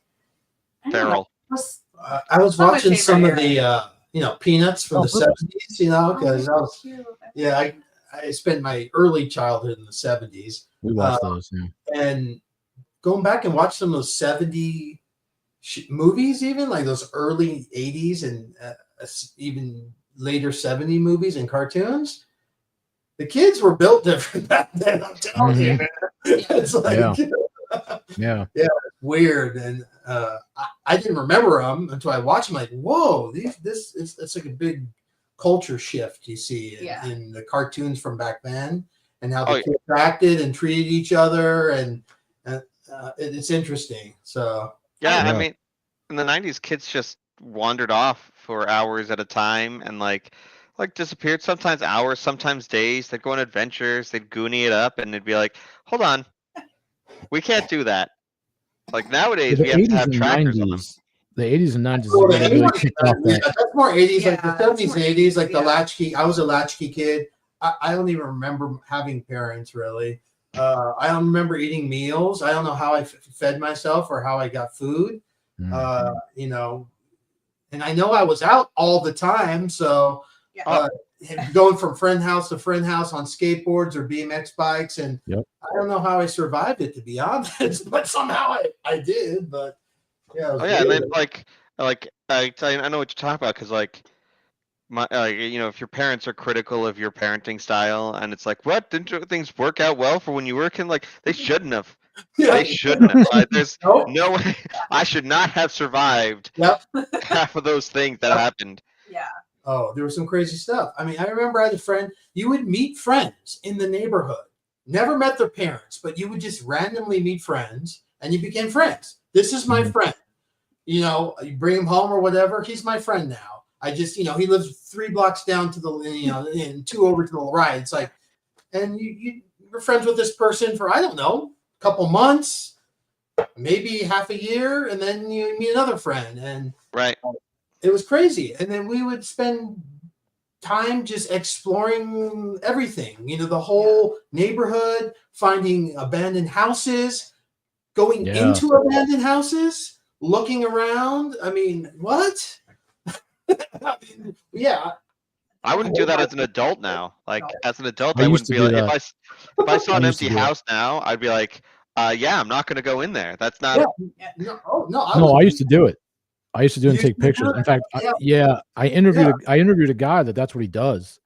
I don't know, Feral. just- I was Not my watching some of favorite the Peanuts from the '70s, because I was cute. I spent my early childhood in the '70s, We watched those. Yeah. and going back and watch some of those '70s movies, even like those early '80s and even later '70s movies and cartoons. The kids were built different back then. I'm telling you, man. It's like Yeah. weird, and I didn't remember them until I watched them. Like, whoa, it's like a big culture shift you see in the cartoons from back then, and how the kids acted and treated each other, and it's interesting. So yeah, I mean, in the 90s, kids just wandered off for hours at a time and like disappeared, sometimes hours, sometimes days. They'd go on adventures, they'd goonie it up, and they'd be like, hold on, we can't do that. Like nowadays, the we have to 80s have and trackers on them. 90s. The 80s and 90s is Well, when they really kicked off that. that's more 80s, like Yeah, the 70s and 80s, like the yeah. latchkey. I was a latchkey kid. I don't even remember having parents really. I don't remember eating meals. I don't know how I fed myself or how I got food. You know, and I know I was out all the time. So going from friend house to friend house on skateboards or BMX bikes, and I don't know how I survived it, to be honest, but somehow I did. But yeah, and then like I tell you, I know what you're talking about, because like my you know, if your parents are critical of your parenting style, and it's like, what, didn't things work out well for when you were like, they shouldn't have. They shouldn't have. Like, there's no way. I should not have survived half of those things that happened. Yeah. Oh, there was some crazy stuff. I mean, I remember I had a friend. You would meet friends in the neighborhood. Never met their parents, but you would just randomly meet friends, and you became friends. This is my friend. You know, you bring him home or whatever. He's my friend now. I just, you know, he lives 3 blocks down to the, you know, and 2 over to the right. It's like, and you're friends with this person for, I don't know, a couple months, maybe half a year, and then you meet another friend, and it was crazy. And then we would spend time just exploring everything, you know, the whole neighborhood, finding abandoned houses, going into abandoned houses, looking around. I mean, what? I mean, yeah. I wouldn't do that as an adult now. Like as an adult, I wouldn't be like, if I saw an empty house now, I'd be like, yeah, I'm not going to go in there. That's not. No, I used to do it. I used to do it and take pictures. In fact, I interviewed a guy that's what he does.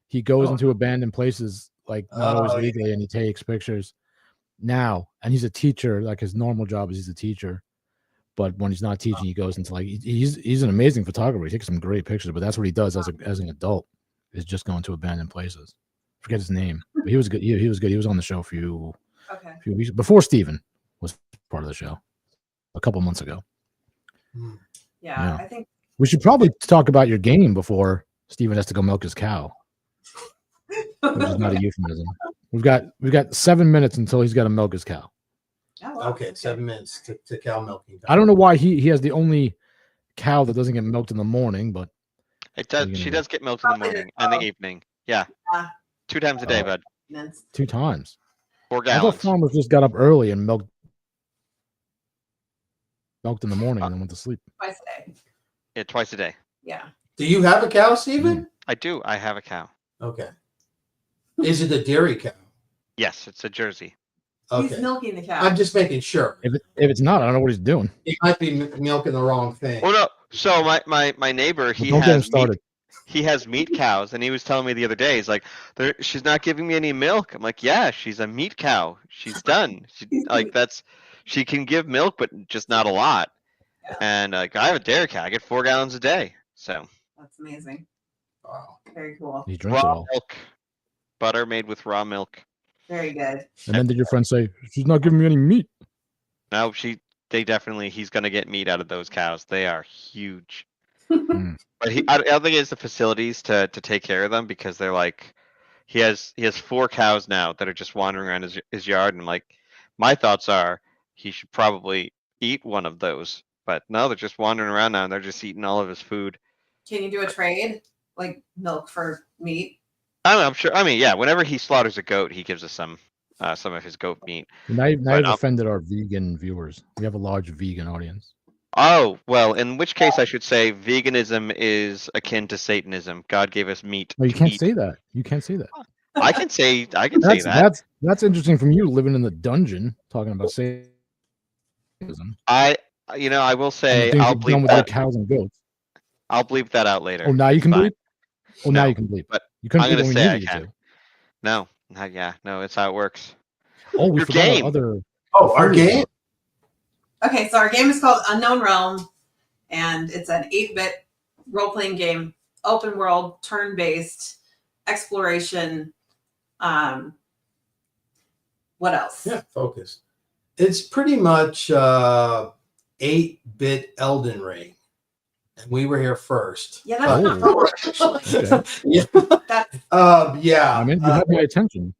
He goes into abandoned places, like not always legally, and he takes pictures now. And he's a teacher. Like his normal job is he's a teacher. But when he's not teaching, he goes into like he's an amazing photographer. He takes some great pictures. But that's what he does as an adult, is just going to abandoned places. Forget his name, but he was good. He was good. He was on the show a few weeks before Steven was part of the show a couple months ago. Yeah, I think we should probably talk about your game before Steven has to go milk his cow. Which is not a euphemism. We've got 7 minutes until he's got to milk his cow. Okay, 7 minutes to cow milking. I don't know why he has the only cow that doesn't get milked in the morning, but it does. She does get milked in the morning and the evening. Yeah, 2 times a day, bud. 2 times. 4 gallons. I thought farmers just got up early and milked in the morning and then went to sleep. Twice a day. Yeah, twice a day. Yeah. Do you have a cow, Steven? I do. I have a cow. Okay. Is it a dairy cow? Yes, it's a Jersey. Okay. He's milking the cow. I'm just making sure. If it's not, I don't know what he's doing. He might be milking the wrong thing. Well, no. So my neighbor, he has meat cows, and he was telling me the other day, he's like, she's not giving me any milk. I'm like, yeah, she's a meat cow. She's done. She can give milk, but just not a lot. Yeah. And I have a dairy cow. I get 4 gallons a day. So that's amazing. Wow, very cool. He drinks raw milk, butter made with raw milk. Very good. And then did your friend say she's not giving me any meat? No, he's gonna get meat out of those cows. They are huge. But I don't think he has the facilities to take care of them, because they're like, he has 4 cows now that are just wandering around his yard, and like, my thoughts are he should probably eat one of those, but no, they're just wandering around now and they're just eating all of his food. Can you do a trade, like milk for meat? I don't know, I'm sure. I mean, yeah, whenever he slaughters a goat, he gives us some of his goat meat. Now you've offended our vegan viewers. We have a large vegan audience. Oh, well, in which case I should say veganism is akin to Satanism. God gave us meat. No, you can't say that. You can't say that. I can say that. That's interesting from you, living in the dungeon, talking about Satanism. I will say I'll bleep that. Cows and goats. I'll bleep that out later. Oh, now you can bleep? Oh, now you can bleep. But you couldn't I'm going to say I can. No, not yeah. No, it's how it works. Oh, we Your forgot game. Our game? Okay, so our game is called Unknown Realm, and it's an 8-bit role-playing game, open world, turn-based, exploration. What else? Yeah, focused. It's pretty much 8-bit Elden Ring. And we were here first. Yeah, that's not Oh. wrong, actually. Okay. Yeah. That's Yeah. I mean, you have my attention.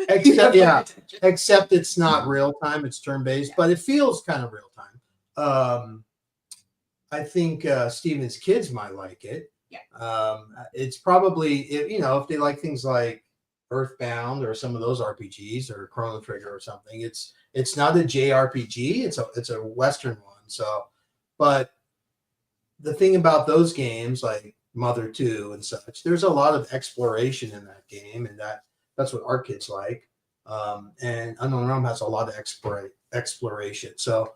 Except, yeah. Except it's not real time, it's turn-based, but it feels kind of real time. I think Steven's kids might like it. Yeah. It's probably, if they like things like Earthbound or some of those RPGs or Chrono Trigger or something, it's not a JRPG, it's a Western one. So, but the thing about those games like Mother 2 and such, there's a lot of exploration in that game, and that's what our kids like. And Unknown Realm has a lot of exploration. So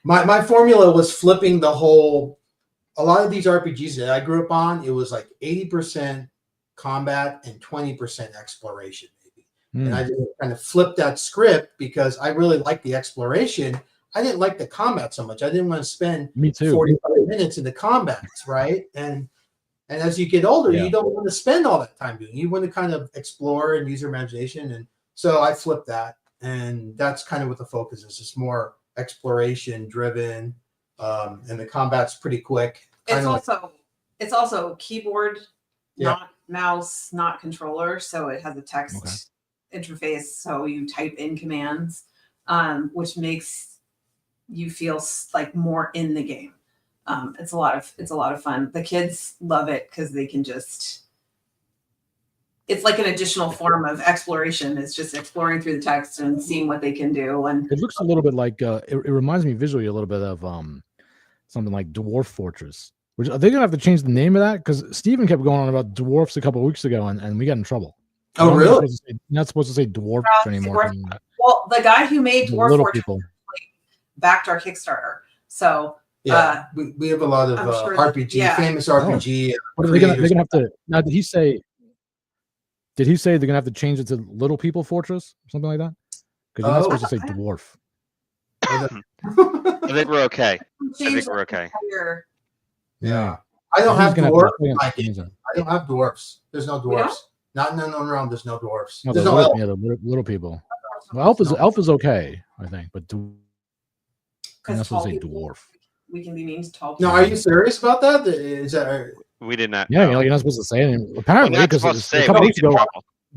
my formula was flipping a lot of these RPGs that I grew up on, it was like 80% combat and 20% exploration, maybe. And I just kind of flipped that script because I really liked the exploration. I didn't like the combat so much. I didn't want to spend Me too. 45 minutes in the combats, right? And as you get older, Yeah. you don't want to spend all that time doing it. You want to kind of explore and use your imagination. And so I flipped that. And that's kind of what the focus is. It's more exploration driven. And the combat's pretty quick. it's also keyboard, Yeah. not mouse, not controller. So it has a text interface. So you type in commands, which makes you feel like more in the game. It's a lot of fun. The kids love it because they can just. It's like an additional form of exploration. It's just exploring through the text and seeing what they can do. And It looks a little bit like it reminds me visually a little bit of something like Dwarf Fortress. Which are they gonna have to change the name of that? Because Steven kept going on about dwarfs a couple of weeks ago, and we got in trouble. Oh, really? You're not supposed to say dwarf anymore. well, the guy who made The Dwarf little Fortress people. backed our Kickstarter. So Yeah, we have a lot of I'm sure RPG, famous RPG. What are they're gonna have to now? Did he say they're gonna have to change it to Little People Fortress or something like that? Because you're not supposed to say dwarf. I think we're okay. change we're okay. Yeah. I don't He's have gonna have dwarfs. to- in my change game. it. I don't have dwarfs. There's no don't? dwarfs. Not in Unknown Realm. There's no dwarfs. No, There's the no little, elf. the little people. Well, elf is okay, I think, but you're not Because supposed to say dwarf. we can be mean to tall No, people. are you serious about that? Is that We did not. Yeah, know. you're not supposed to say it. We're Apparently, not because supposed to say a it, couple we weeks get in ago,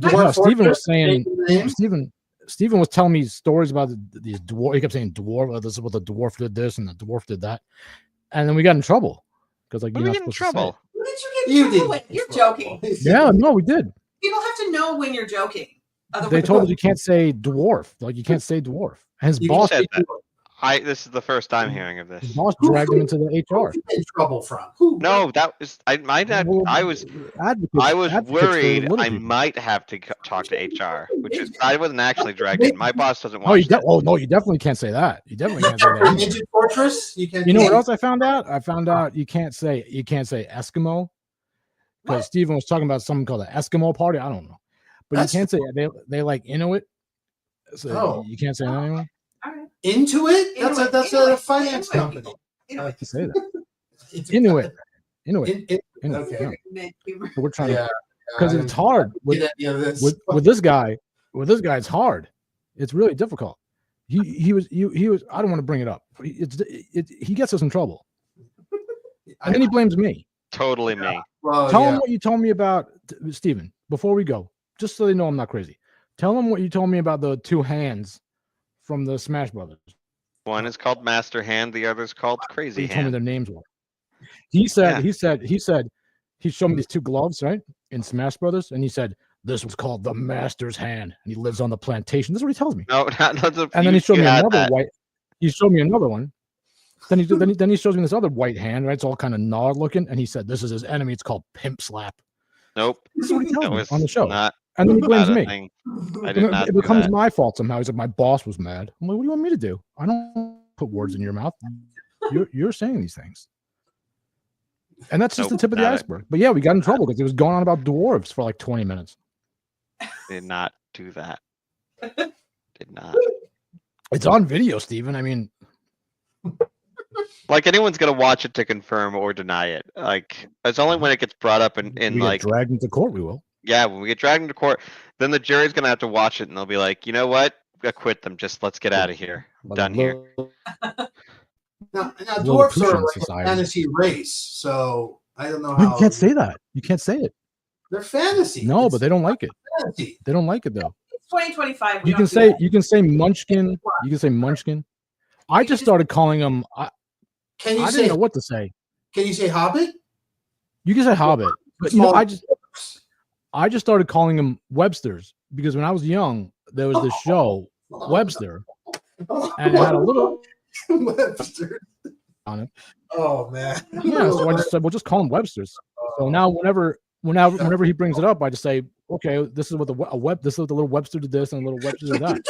trouble. no, Steven was saying name? Steven was telling me stories about these dwarf. He kept saying dwarf. This is what the dwarf did this and the dwarf did that, and then we got in trouble because like When you're we not get in supposed to say trouble? When did you get You in trouble with? did. You're joking. it. Yeah, no, we did. People have to know when you're joking. They Otherwise, told us you can't say dwarf. Like you can't say dwarf. And his You boss, said that. This is the first time hearing of his this. boss dragged him into the HR. Who's in trouble from? Who? No, that was my dad. I was worried I might have to talk to HR, which is I wasn't actually dragged in. My boss doesn't Oh, watch that. no, you definitely can't say that. You definitely can't say that. Ninja Fortress. You can. You know what else I found out? I found out you can't say Eskimo because What? Steven was talking about something called an Eskimo party. I don't know, but That's you can't say they like Inuit. So Oh. you can't say that anymore. all right. Intuit? That's a Inuit, finance Inuit company. people. I Inuit. like to say that. It's- Inuit. In- Inuit, okay. yeah. Humor. So we're trying Yeah. to because it's hard with this. with this guy. With this guy, it's hard. It's really difficult. He was. I don't want to bring it up. He gets us in trouble, and then he blames me. Totally me. Well, Tell yeah. him what you told me about, Steven, before we go, just so they know I'm not crazy. Tell him what you told me about the two hands from the Smash Brothers. One is called Master Hand. The other is called Crazy You told me Hand. their names were. He said, Yeah. he showed me these two gloves, right? In Smash Brothers. And he said, this was called the Master's Hand. And he lives on the plantation. This is what he tells me. No, not the. And then he showed you me had another that. white. He showed me another one. Then he shows me this other white hand, right? It's all kind of gnarled looking. And he said, this is his enemy. It's called Pimp Slap. Nope. This is what he tells That me was on the show. not. And then he blames not a me. thing. I And did not. it do becomes that. my fault somehow. He's like, my boss was mad. I'm like, what do you want me to do? I don't put words in your mouth. You're saying these things. And that's just Nope, the tip of the not it. iceberg. But yeah, we got in trouble because it was going on about dwarves for like 20 minutes. Did not do that. Did not. It's on video, Steven. I mean, Like anyone's gonna watch it to confirm or deny it. Like it's only when it gets brought up in we like get dragged into court, we will. yeah, when we get dragged into court, then the jury's gonna have to watch it and they'll be like, you know what? Acquit them. Just let's get out of here. I'm Like a done here. Now dwarfs are Lilliputian like society. a fantasy race, so I don't know You how. can't say that. You can't say it. They're fantasy. No, It's but they don't like it. fantasy. They don't like it though. It's 2025. we You don't can do say that. you can say Munchkin. You can say Munchkin. I You just just- started calling them. I Can you didn't say? know what to say. Can you say Hobbit? You can say Hobbit, but you know, Small I just started calling them Websters because when I was young, there was this show Webster, and it had a little Webster on it. Oh man. Yeah, so I just said, "Well, just call them Websters." So now, whenever he brings it up, I just say, "Okay, this is what this is what the little Webster did this and the little Webster did that."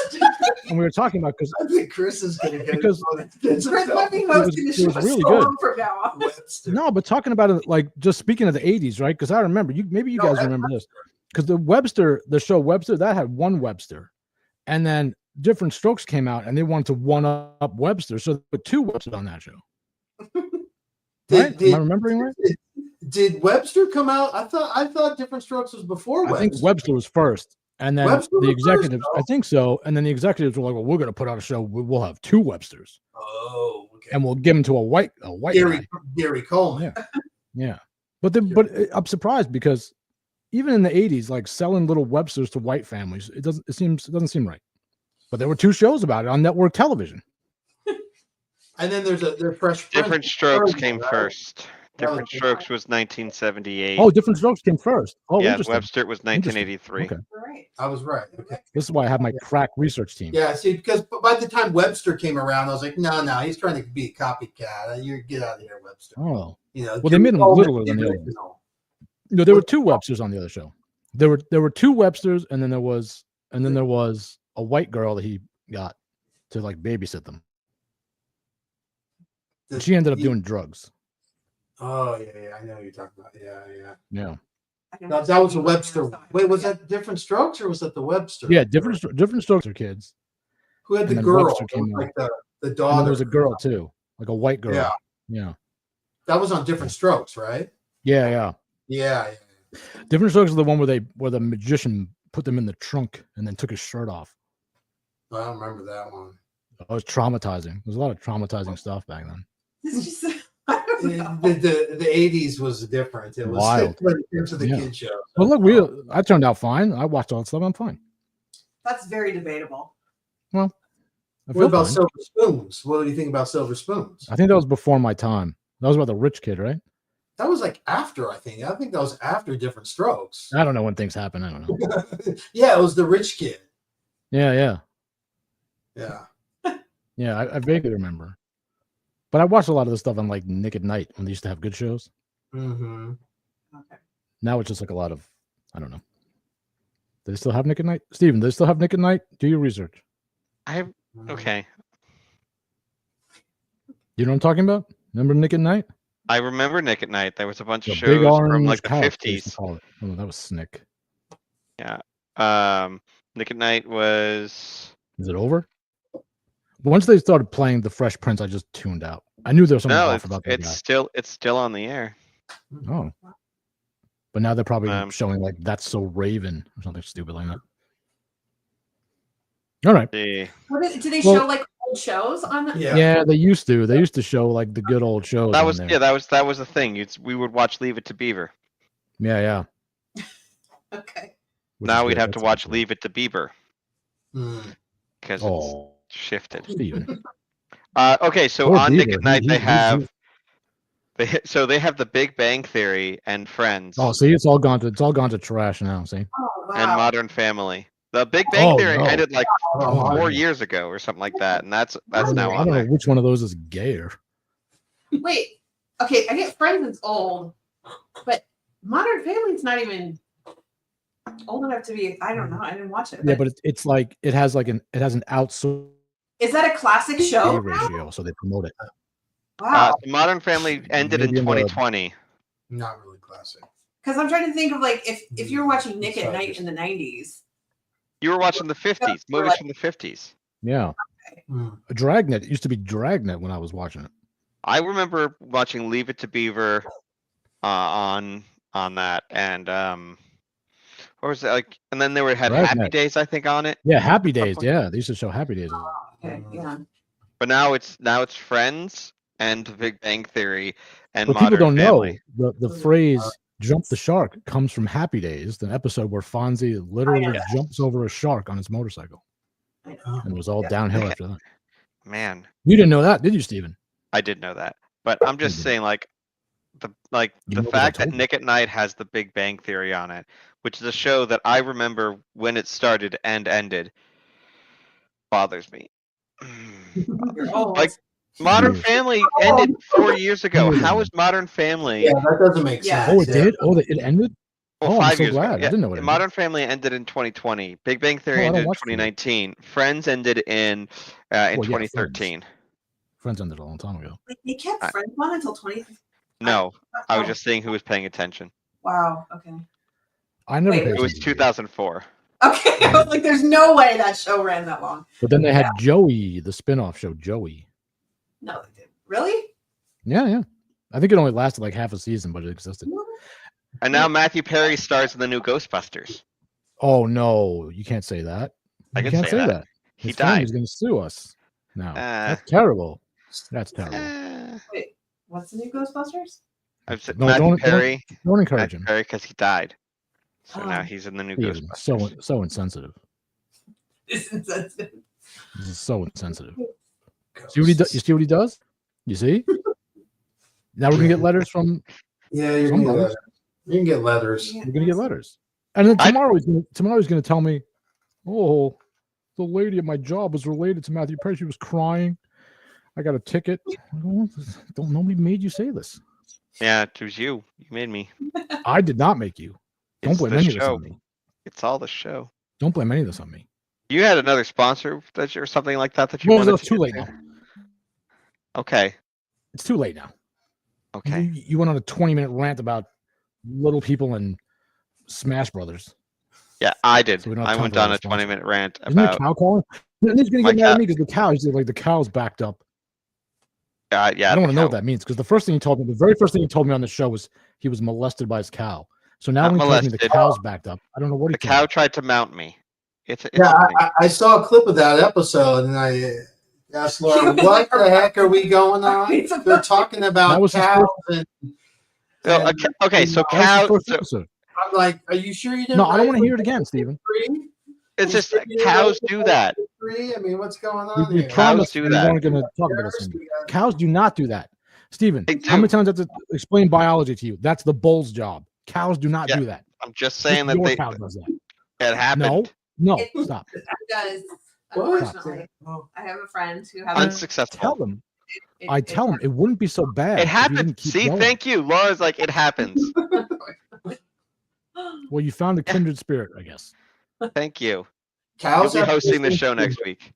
And we were talking about because I think Chris is gonna get Because- Chris might be was- hosting the it was show really so good. long from now on. Webster. no, but talking about it like just speaking of the '80s, right? Because I remember maybe you No, guys that's remember this because the show Webster that had one Webster, and then Different Strokes came out and they wanted to one up Webster, so there were two Websters on that show. Right? Am I remembering right? Did Webster come out? I thought Different Strokes was before I Webster. think Webster was first, and then Webster the was first, executives. though. I think so, and then the executives were like, "Well, we're going to put out a show. We'll have two Websters, Oh, okay. and we'll give them to a white guy." Gary Coleman. Yeah, but I'm surprised because even in the '80s, like selling little Websters to white families, it doesn't seem right. But there were two shows about it on network television. And then there's Fresh Prince. Different Strokes Third came one, right? first. That was Different the- Strokes was 1978. Oh, Different Strokes came first. Oh, yeah, interesting. Webster was 1983. Okay, Right. I was right. Okay. this is why I have my crack research team. Yeah, see, because by the time Webster came around, I was like, no, he's trying to be a copycat. You get out of here, Webster. Oh, You know, Well, they made him Coleman, littler than the other original. no, there were two Websters on the other show. There were two Websters, and then there was a white girl that he got to like babysit them. The- She ended up you- doing drugs. Oh yeah, I know what you're talking about. Yeah. Yeah, I can That was a watch Webster. it. Wait, was that Different Strokes or was that the Webster? yeah. Different Strokes are kids. Who had and the then girl? Webster came Like the And daughter. there was a girl too, like a white girl. Yeah. Yeah. That was on Different Strokes, right? Yeah. Yeah. Different Strokes is the one where the magician put them in the trunk and then took his shirt off. I don't remember that one. It was traumatizing. There's a lot of traumatizing stuff back then. It's just, I don't know. The 80s was different. It was Wild. when it came to the Yeah. kid show. But look, I turned out fine. I watched all that stuff. I'm fine. That's very debatable. I What feel about fine. Silver Spoons? What do you think about Silver Spoons? I think that was before my time. That was about the rich kid, right? That was like after, I think. I think that was after Different Strokes. I don't know when things happen. I don't know. Yeah, it was the rich kid. Yeah. Yeah. I vaguely remember. But I watched a lot of the stuff on like Nick at Night when they used to have good shows. Mm-hmm. Okay. Now it's just like a lot of, I don't know. Do they still have Nick at Night? Steven, do they still have Nick at Night? Do your research. Okay. You know what I'm talking about? Remember Nick at Night? I remember Nick at Night. There was a bunch The of big shows orange from like the couch, they used to 50s. call it. Oh, that was Snick. Nick at Night was Is it over? Once they started playing The Fresh Prince, I just tuned out. I knew there was something no, off it's, about that it's still on the air. guy. Oh. But now they're probably Um, showing like That's So Raven or something stupid like that. All right. The Do they Well- show like old shows on the? Yeah. Yeah, they used to. They used to show like the good old shows. that on was there. yeah, that was the thing. We would watch Leave It to Beaver. Yeah. Okay. Which Now is we'd good. have to That's watch good. Leave It to Bieber Mm. because it's Oh, shifted. Steven. Okay, so Poor on Nick Beaver. at Night He- they he's- have they have The Big Bang Theory and Friends Oh, see, it's all gone to trash now. See. Oh and wow. Modern Family. The Big Bang Oh, Theory no. ended like Oh, my 4 God. years ago or something like that, and that's I don't now know- I on don't there. know which one of those is gayer. Wait. Okay, I get Friends is old, but Modern Family's not even old enough to be. I don't know. I didn't watch it. Yeah, but it's like it has an outsourced is that a classic show? ratio, so they promote it. Wow. So Modern Family ended in Maybe in the- 2020. Not really classic. Because I'm trying to think of like if you're watching Nick at Sorry. Night in the 90s. You were watching the 50s, movies from the 50s. Yeah. Dragnet. It used to be Dragnet when I was watching it. I remember watching Leave It to Beaver on that, and what was it like? And then they had Happy Dragnet. Days, I think, on it. Yeah, Happy Days. point. Yeah, they used to show Happy Days. Okay, yeah. But now it's Friends and The Big Bang Theory and But Modern people don't Family. know the phrase "jump the shark" comes from Happy Days, the episode where Fonzie literally jumps over a shark on his motorcycle, I know. and it was all downhill after that. Man, You didn't know that, did you, Steven? I did know that, but I'm just did. saying, like You the know what I fact that told you. Nick at Night has The Big Bang Theory on it, which is a show that I remember when it started and ended, bothers me. You're old. Like, Modern Years. Family ended 4 years ago. How is Modern Family? Yeah, that doesn't make Yeah. sense. Oh, it did. Oh, it ended. Well, Oh, I'm 5 so years glad. ago. I didn't know it ended. Modern Family ended in 2020. Big Bang Theory Oh, I don't ended in watch TV. 2019. Friends ended in Well, yeah, 2013. Friends ended a long time ago. Like, they kept I- Friends on until 20. No, I was Oh, just saying who was paying attention. Wow. Okay. I never Wait, paid It was attention to it. 2004. Okay. I was like, there's no way that show ran that long. But then they had Joey, the spin-off show, Joey. No, they didn't. Really? Yeah, yeah. I think it only lasted like half a season, but it existed. And now Matthew Perry stars in the new Ghostbusters. Oh no, you can't say that. I You can can't say say that. that. He His died. family's going to sue us. No, Uh, that's terrible. That's terrible. Wait, what's the new Ghostbusters? I've said No, Matthew don't- Perry. Don't encourage Matthew him. Perry because he died. So Oh. now he's in the new Steven, Ghostbusters. so insensitive. This is insensitive. This is so insensitive. See what he does? You see what he does? You see? Now we're gonna get letters from. Yeah, you're gonna get Somebody. letters. You can get letters. Yeah. We're gonna get letters, and then I- tomorrow he's gonna tell me, oh, the lady at my job was related to Matthew Perry. She was crying. I got a ticket. Don't nobody made you say this. Yeah, it was you. You made me. I did not make you. Don't It's blame the any of this show. on me. It's all the show. Don't blame any of this on me. You had another sponsor that or something like that you Well, wanted it's to too get late to? now. Okay. It's too late now. Okay. You went on a 20-minute rant about little people and Smash Brothers. Yeah, I did. So we don't have I time went for on another a sponsor. 20-minute rant Isn't the about. cow calling? And he's gonna My get mad at cow- me because the cows, like the cow's backed up. Yeah, I don't the want to know cow- what that means because the very first thing he told me on the show was he was molested by his cow. So now Not when he tells me the molested. cow's backed up, I don't know what The he cow tried to mount me. It's Yeah, a thing. I saw a clip of that episode, and I asked She Laura, was "What like, the heck are we going on?" It's They're talking That about was his cows, and So, and okay, so That was cow. the first So episode. I'm like, "Are you sure you didn't?" No, I don't write want to hear it for again, Steven. three? it's You just sure you didn't cows write do for that. three? I mean, what's going We, on we here? promised do we that. weren't going to talk about this. We got- Cows do not do that. Steven, They how many do. times I have to explain biology to you? That's the bull's job. Cows do not Yeah, do that. I'm just Just saying that your cow does that. it happened. No, It- stop. Guys, What? unfortunately, Oh, I have a friend who has Unsuccessful. Tell them. I tell them it wouldn't be so bad. It if you happened. didn't keep See, going. thank you. Laura's like, it happens. Well, you found a kindred spirit, I guess. Thank you. You'll cows be have hosting the distinct show next week.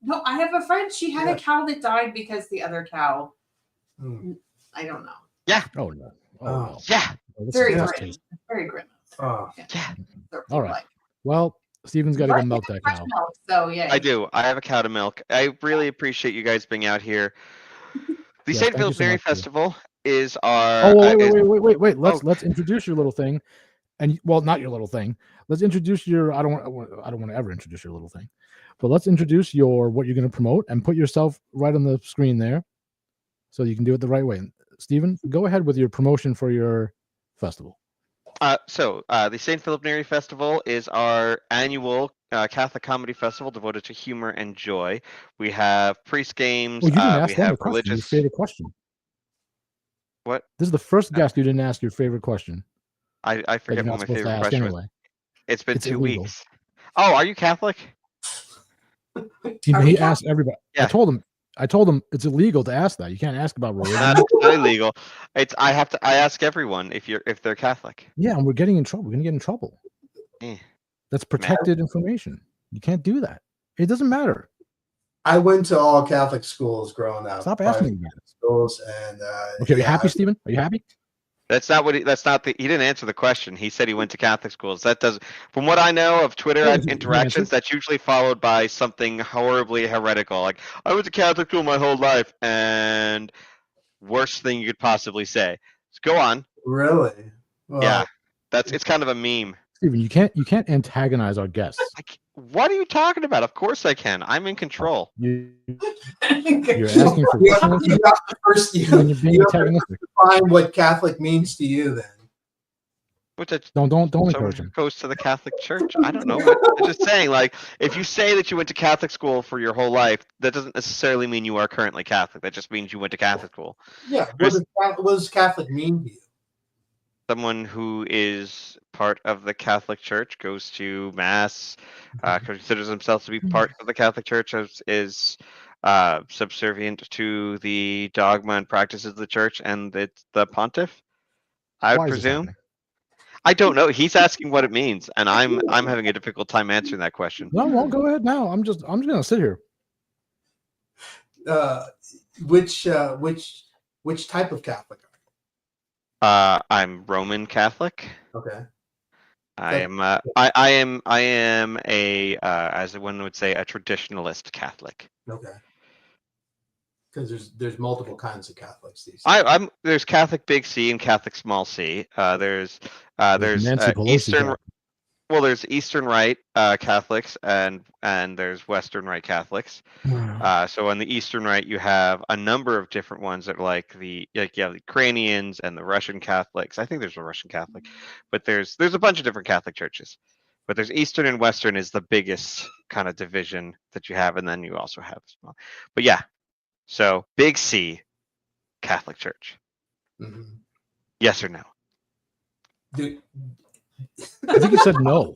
No, I have a friend. She had a cow that died because the other cow. Hmm. I don't know. Oh no. Oh, Oh. no. Yeah. Oh, this Very is grim. tasty. Very grim. Oh, Yeah. All right. Well, Steven's got to go milk that Fresh cow. milk, so yeah. I do. I have a cow to milk. I really appreciate you guys being out here. The Yeah, St. thank you Philip so Neri much, too. Festival is our. Oh, wait, is- wait. Oh. Let's introduce your little thing, and well, not your little thing. Let's introduce your. I don't want to ever introduce your little thing, but let's introduce your what you're going to promote and put yourself right on the screen there, so you can do it the right way. Steven, go ahead with your promotion for your festival. The St. Philip Neri Festival is our annual Catholic comedy festival devoted to humor and joy. We have priest games. Well, you didn't We ask them the have question. Your religious. favorite question. What? This is the first guest you didn't ask your favorite question. I That you're forget not what my supposed to favorite ask question was. anyway. It's been It's 2 illegal. weeks. Oh, are you Catholic? He Are we asked everybody. Yeah. I told him it's illegal to ask that. You can't ask about religion. It's not illegal. I ask everyone if they're Catholic. Yeah, and we're getting in trouble. We're gonna get in trouble. Eh. That's protected information. You can't do that. It doesn't matter. I went to all Catholic schools growing up. Stop asking me private again. schools, and Okay, are you yeah, happy, Steven? Are you happy? That's not what he didn't answer the question. He said he went to Catholic schools. That does, from what I know of Twitter Yeah, he interactions, answered. that's usually followed by something horribly heretical. Like, I went to Catholic school my whole life, and worst thing you could possibly say. So go on. Really? Well, Yeah. It's kind of a meme. Steven, you can't antagonize our guests. Like, what are you talking about? Of course I can. I'm in control. You're You're asking for you have, questions you have to first you, and you're being you have to antagonistic. define what Catholic means to you. Then Which is Don't someone encourage who him. goes to the Catholic Church. I don't know. I'm just saying, like, if you say that you went to Catholic school for your whole life, that doesn't necessarily mean you are currently Catholic. That just means you went to Catholic school. yeah, what does Catholic mean to you? Someone who is part of the Catholic Church, goes to Mass, considers themselves to be part of the Catholic Church, is subservient to the dogma and practices of the Church and it's the pontiff, I Why would is this presume. happening? I don't know. He's asking what it means, and I'm having a difficult time answering that question. No, well, go ahead now. I'm just gonna sit here. Which type of Catholic I'm Roman Catholic. are you? Okay. I am a as one would say, a traditionalist Catholic. Okay. Because there's multiple kinds of Catholics these days. I'm there's Catholic Big C and Catholic Small C. There's Nancy Pelosi Eastern. Catholic. Well, there's Eastern Rite Catholics and there's Western Rite Catholics. So on the Eastern Rite, you have a number of different ones that are like you have the Ukrainians and the Russian Catholics. I think there's a Russian Catholic, but there's a bunch of different Catholic churches. But there's Eastern and Western is the biggest kind of division that you have, and then you also have small. But yeah, so Big C, Catholic Church. Mhm. Yes or no? Do- I think you said no.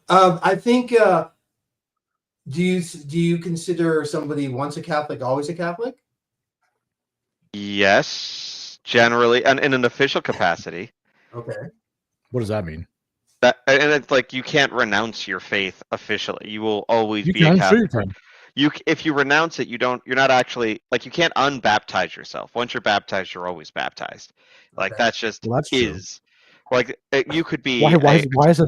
I think. Do you consider somebody once a Catholic always a Catholic? Yes, generally, and in an official capacity. Okay. What does that mean? That, and it's like you can't renounce your faith officially. You will always You be a can, sure you Catholic. can. If you renounce it, you're not actually, like, you can't unbaptize yourself. Once you're baptized, you're always baptized. Like Okay. that's just Well, that's true. is. Like you could be. Why is it?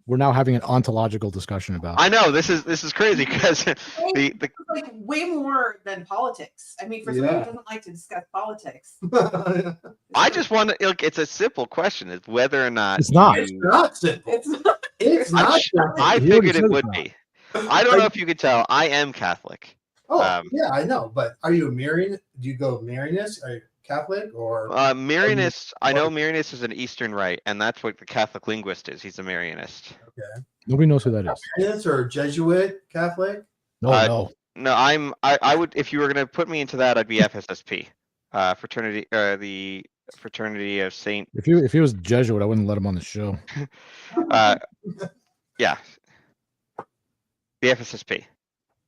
We're now having an ontological discussion about. I know this is crazy because the It's like way more than politics. I mean, for someone Yeah. who doesn't like to discuss politics. I just want to. Look, it's a simple question: is whether or not It's not. It's not simple. It's not. It's I'm not. sh- simple. I He already figured said it it's would not. be. I don't know if you could tell. I am Catholic. Oh, yeah, I know. But are you a Marian? Do you go Marianist? Are you Catholic or? Marianist. I know Marianist is an Eastern Rite, and that's what the Catholic linguist is. He's a Marianist. Okay. Nobody knows who that is. Marianist or Jesuit Catholic? No, no. No, I would, if you were gonna put me into that, I'd be FSSP, fraternity, the fraternity of Saint. If he was Jesuit, I wouldn't let him on the show. Yeah, the FSSP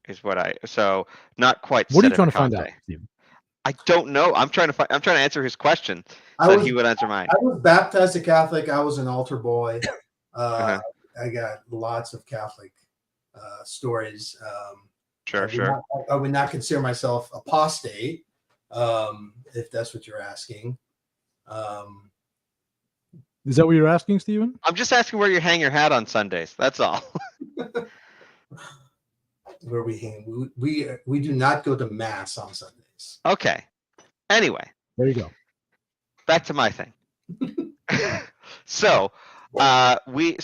is what so not quite. What are you trying to find out, Sedevacante. Steve? I don't know. I'm trying to answer his question I so was, he would answer mine. I was baptized a Catholic. I was an altar boy. Uh-huh. I got lots of Catholic stories. Sure. I would not consider myself apostate, if that's what you're asking. Is that what you're asking, Stephen? I'm just asking where you hang your hat on Sundays. That's all. Where we hang, we do not go to mass on Sundays. Okay. Anyway, There you go. back to my thing. So we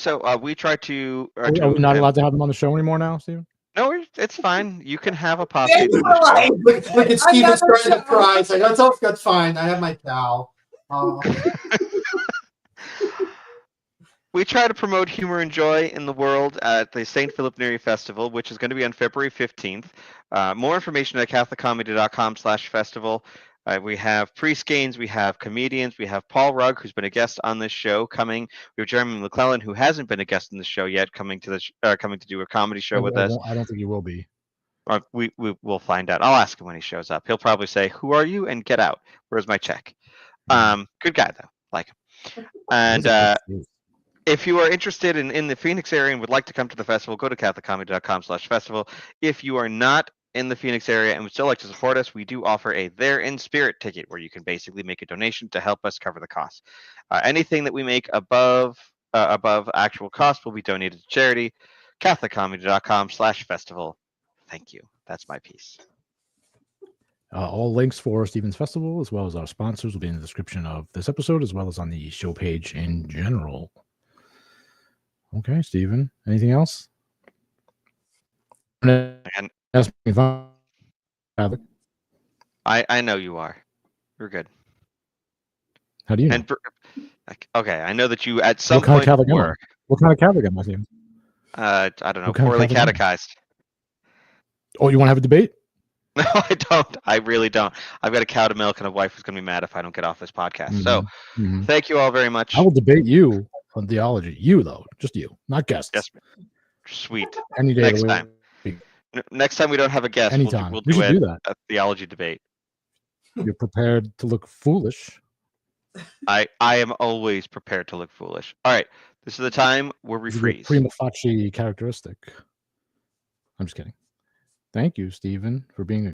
try to. Are we not allowed to have him on the show anymore now, Stephen? No, it's fine. You can have a apostate. Look at Steven got the starting to show. cry. It's like, that's fine. I have my towel. We try to promote humor and joy in the world at the St. Philip Neri Festival, which is going to be on February 15th. More information at catholiccomedy.com/festival. We have priest games, we have comedians, we have Paul Rugg, who's been a guest on this show, coming. We have Jeremy McClellan, who hasn't been a guest in the show yet, coming to do a comedy show with us. I don't think he will be. We will find out. I'll ask him when he shows up. He'll probably say, "Who are you?" and "Get out. Where's my check?" Good guy though, like him. And if you are interested in the Phoenix area and would like to come to the festival, go to catholiccomedy.com/festival. If you are not in the Phoenix area and would still like to support us, we do offer a There in Spirit ticket where you can basically make a donation to help us cover the costs. Anything that we make above actual cost will be donated to charity. CatholicComedy.com/festival. Thank you. That's my piece. All links for Stevens Festival, as well as our sponsors, will be in the description of this episode, as well as on the show page in general. Okay, Steven. Anything else? And Ask me if I'm Catholic. I know you are. You're good. How do you know? And okay, I know that you at some What kind of point Catholic am I? were. What kind of Catholic am I, Steven? I don't know. What kind of Poorly Catholic am I? catechized. Oh, you want to have a debate? No, I don't. I really don't. I've got a cow to milk and a wife who's going to be mad if I don't get off this podcast. So Mhm. thank you all very much. I will debate you on theology. You, though. Just you, not guests. Yes, sweet. Any day. Next of the time. week. Next time we don't have a guest, Anytime. we'll We do, should do that. a theology debate. You're prepared to look foolish. I am always prepared to look foolish. All right. This is the time where we This is a freeze. prima facie characteristic. I'm just kidding. Thank you, Stephen, for being a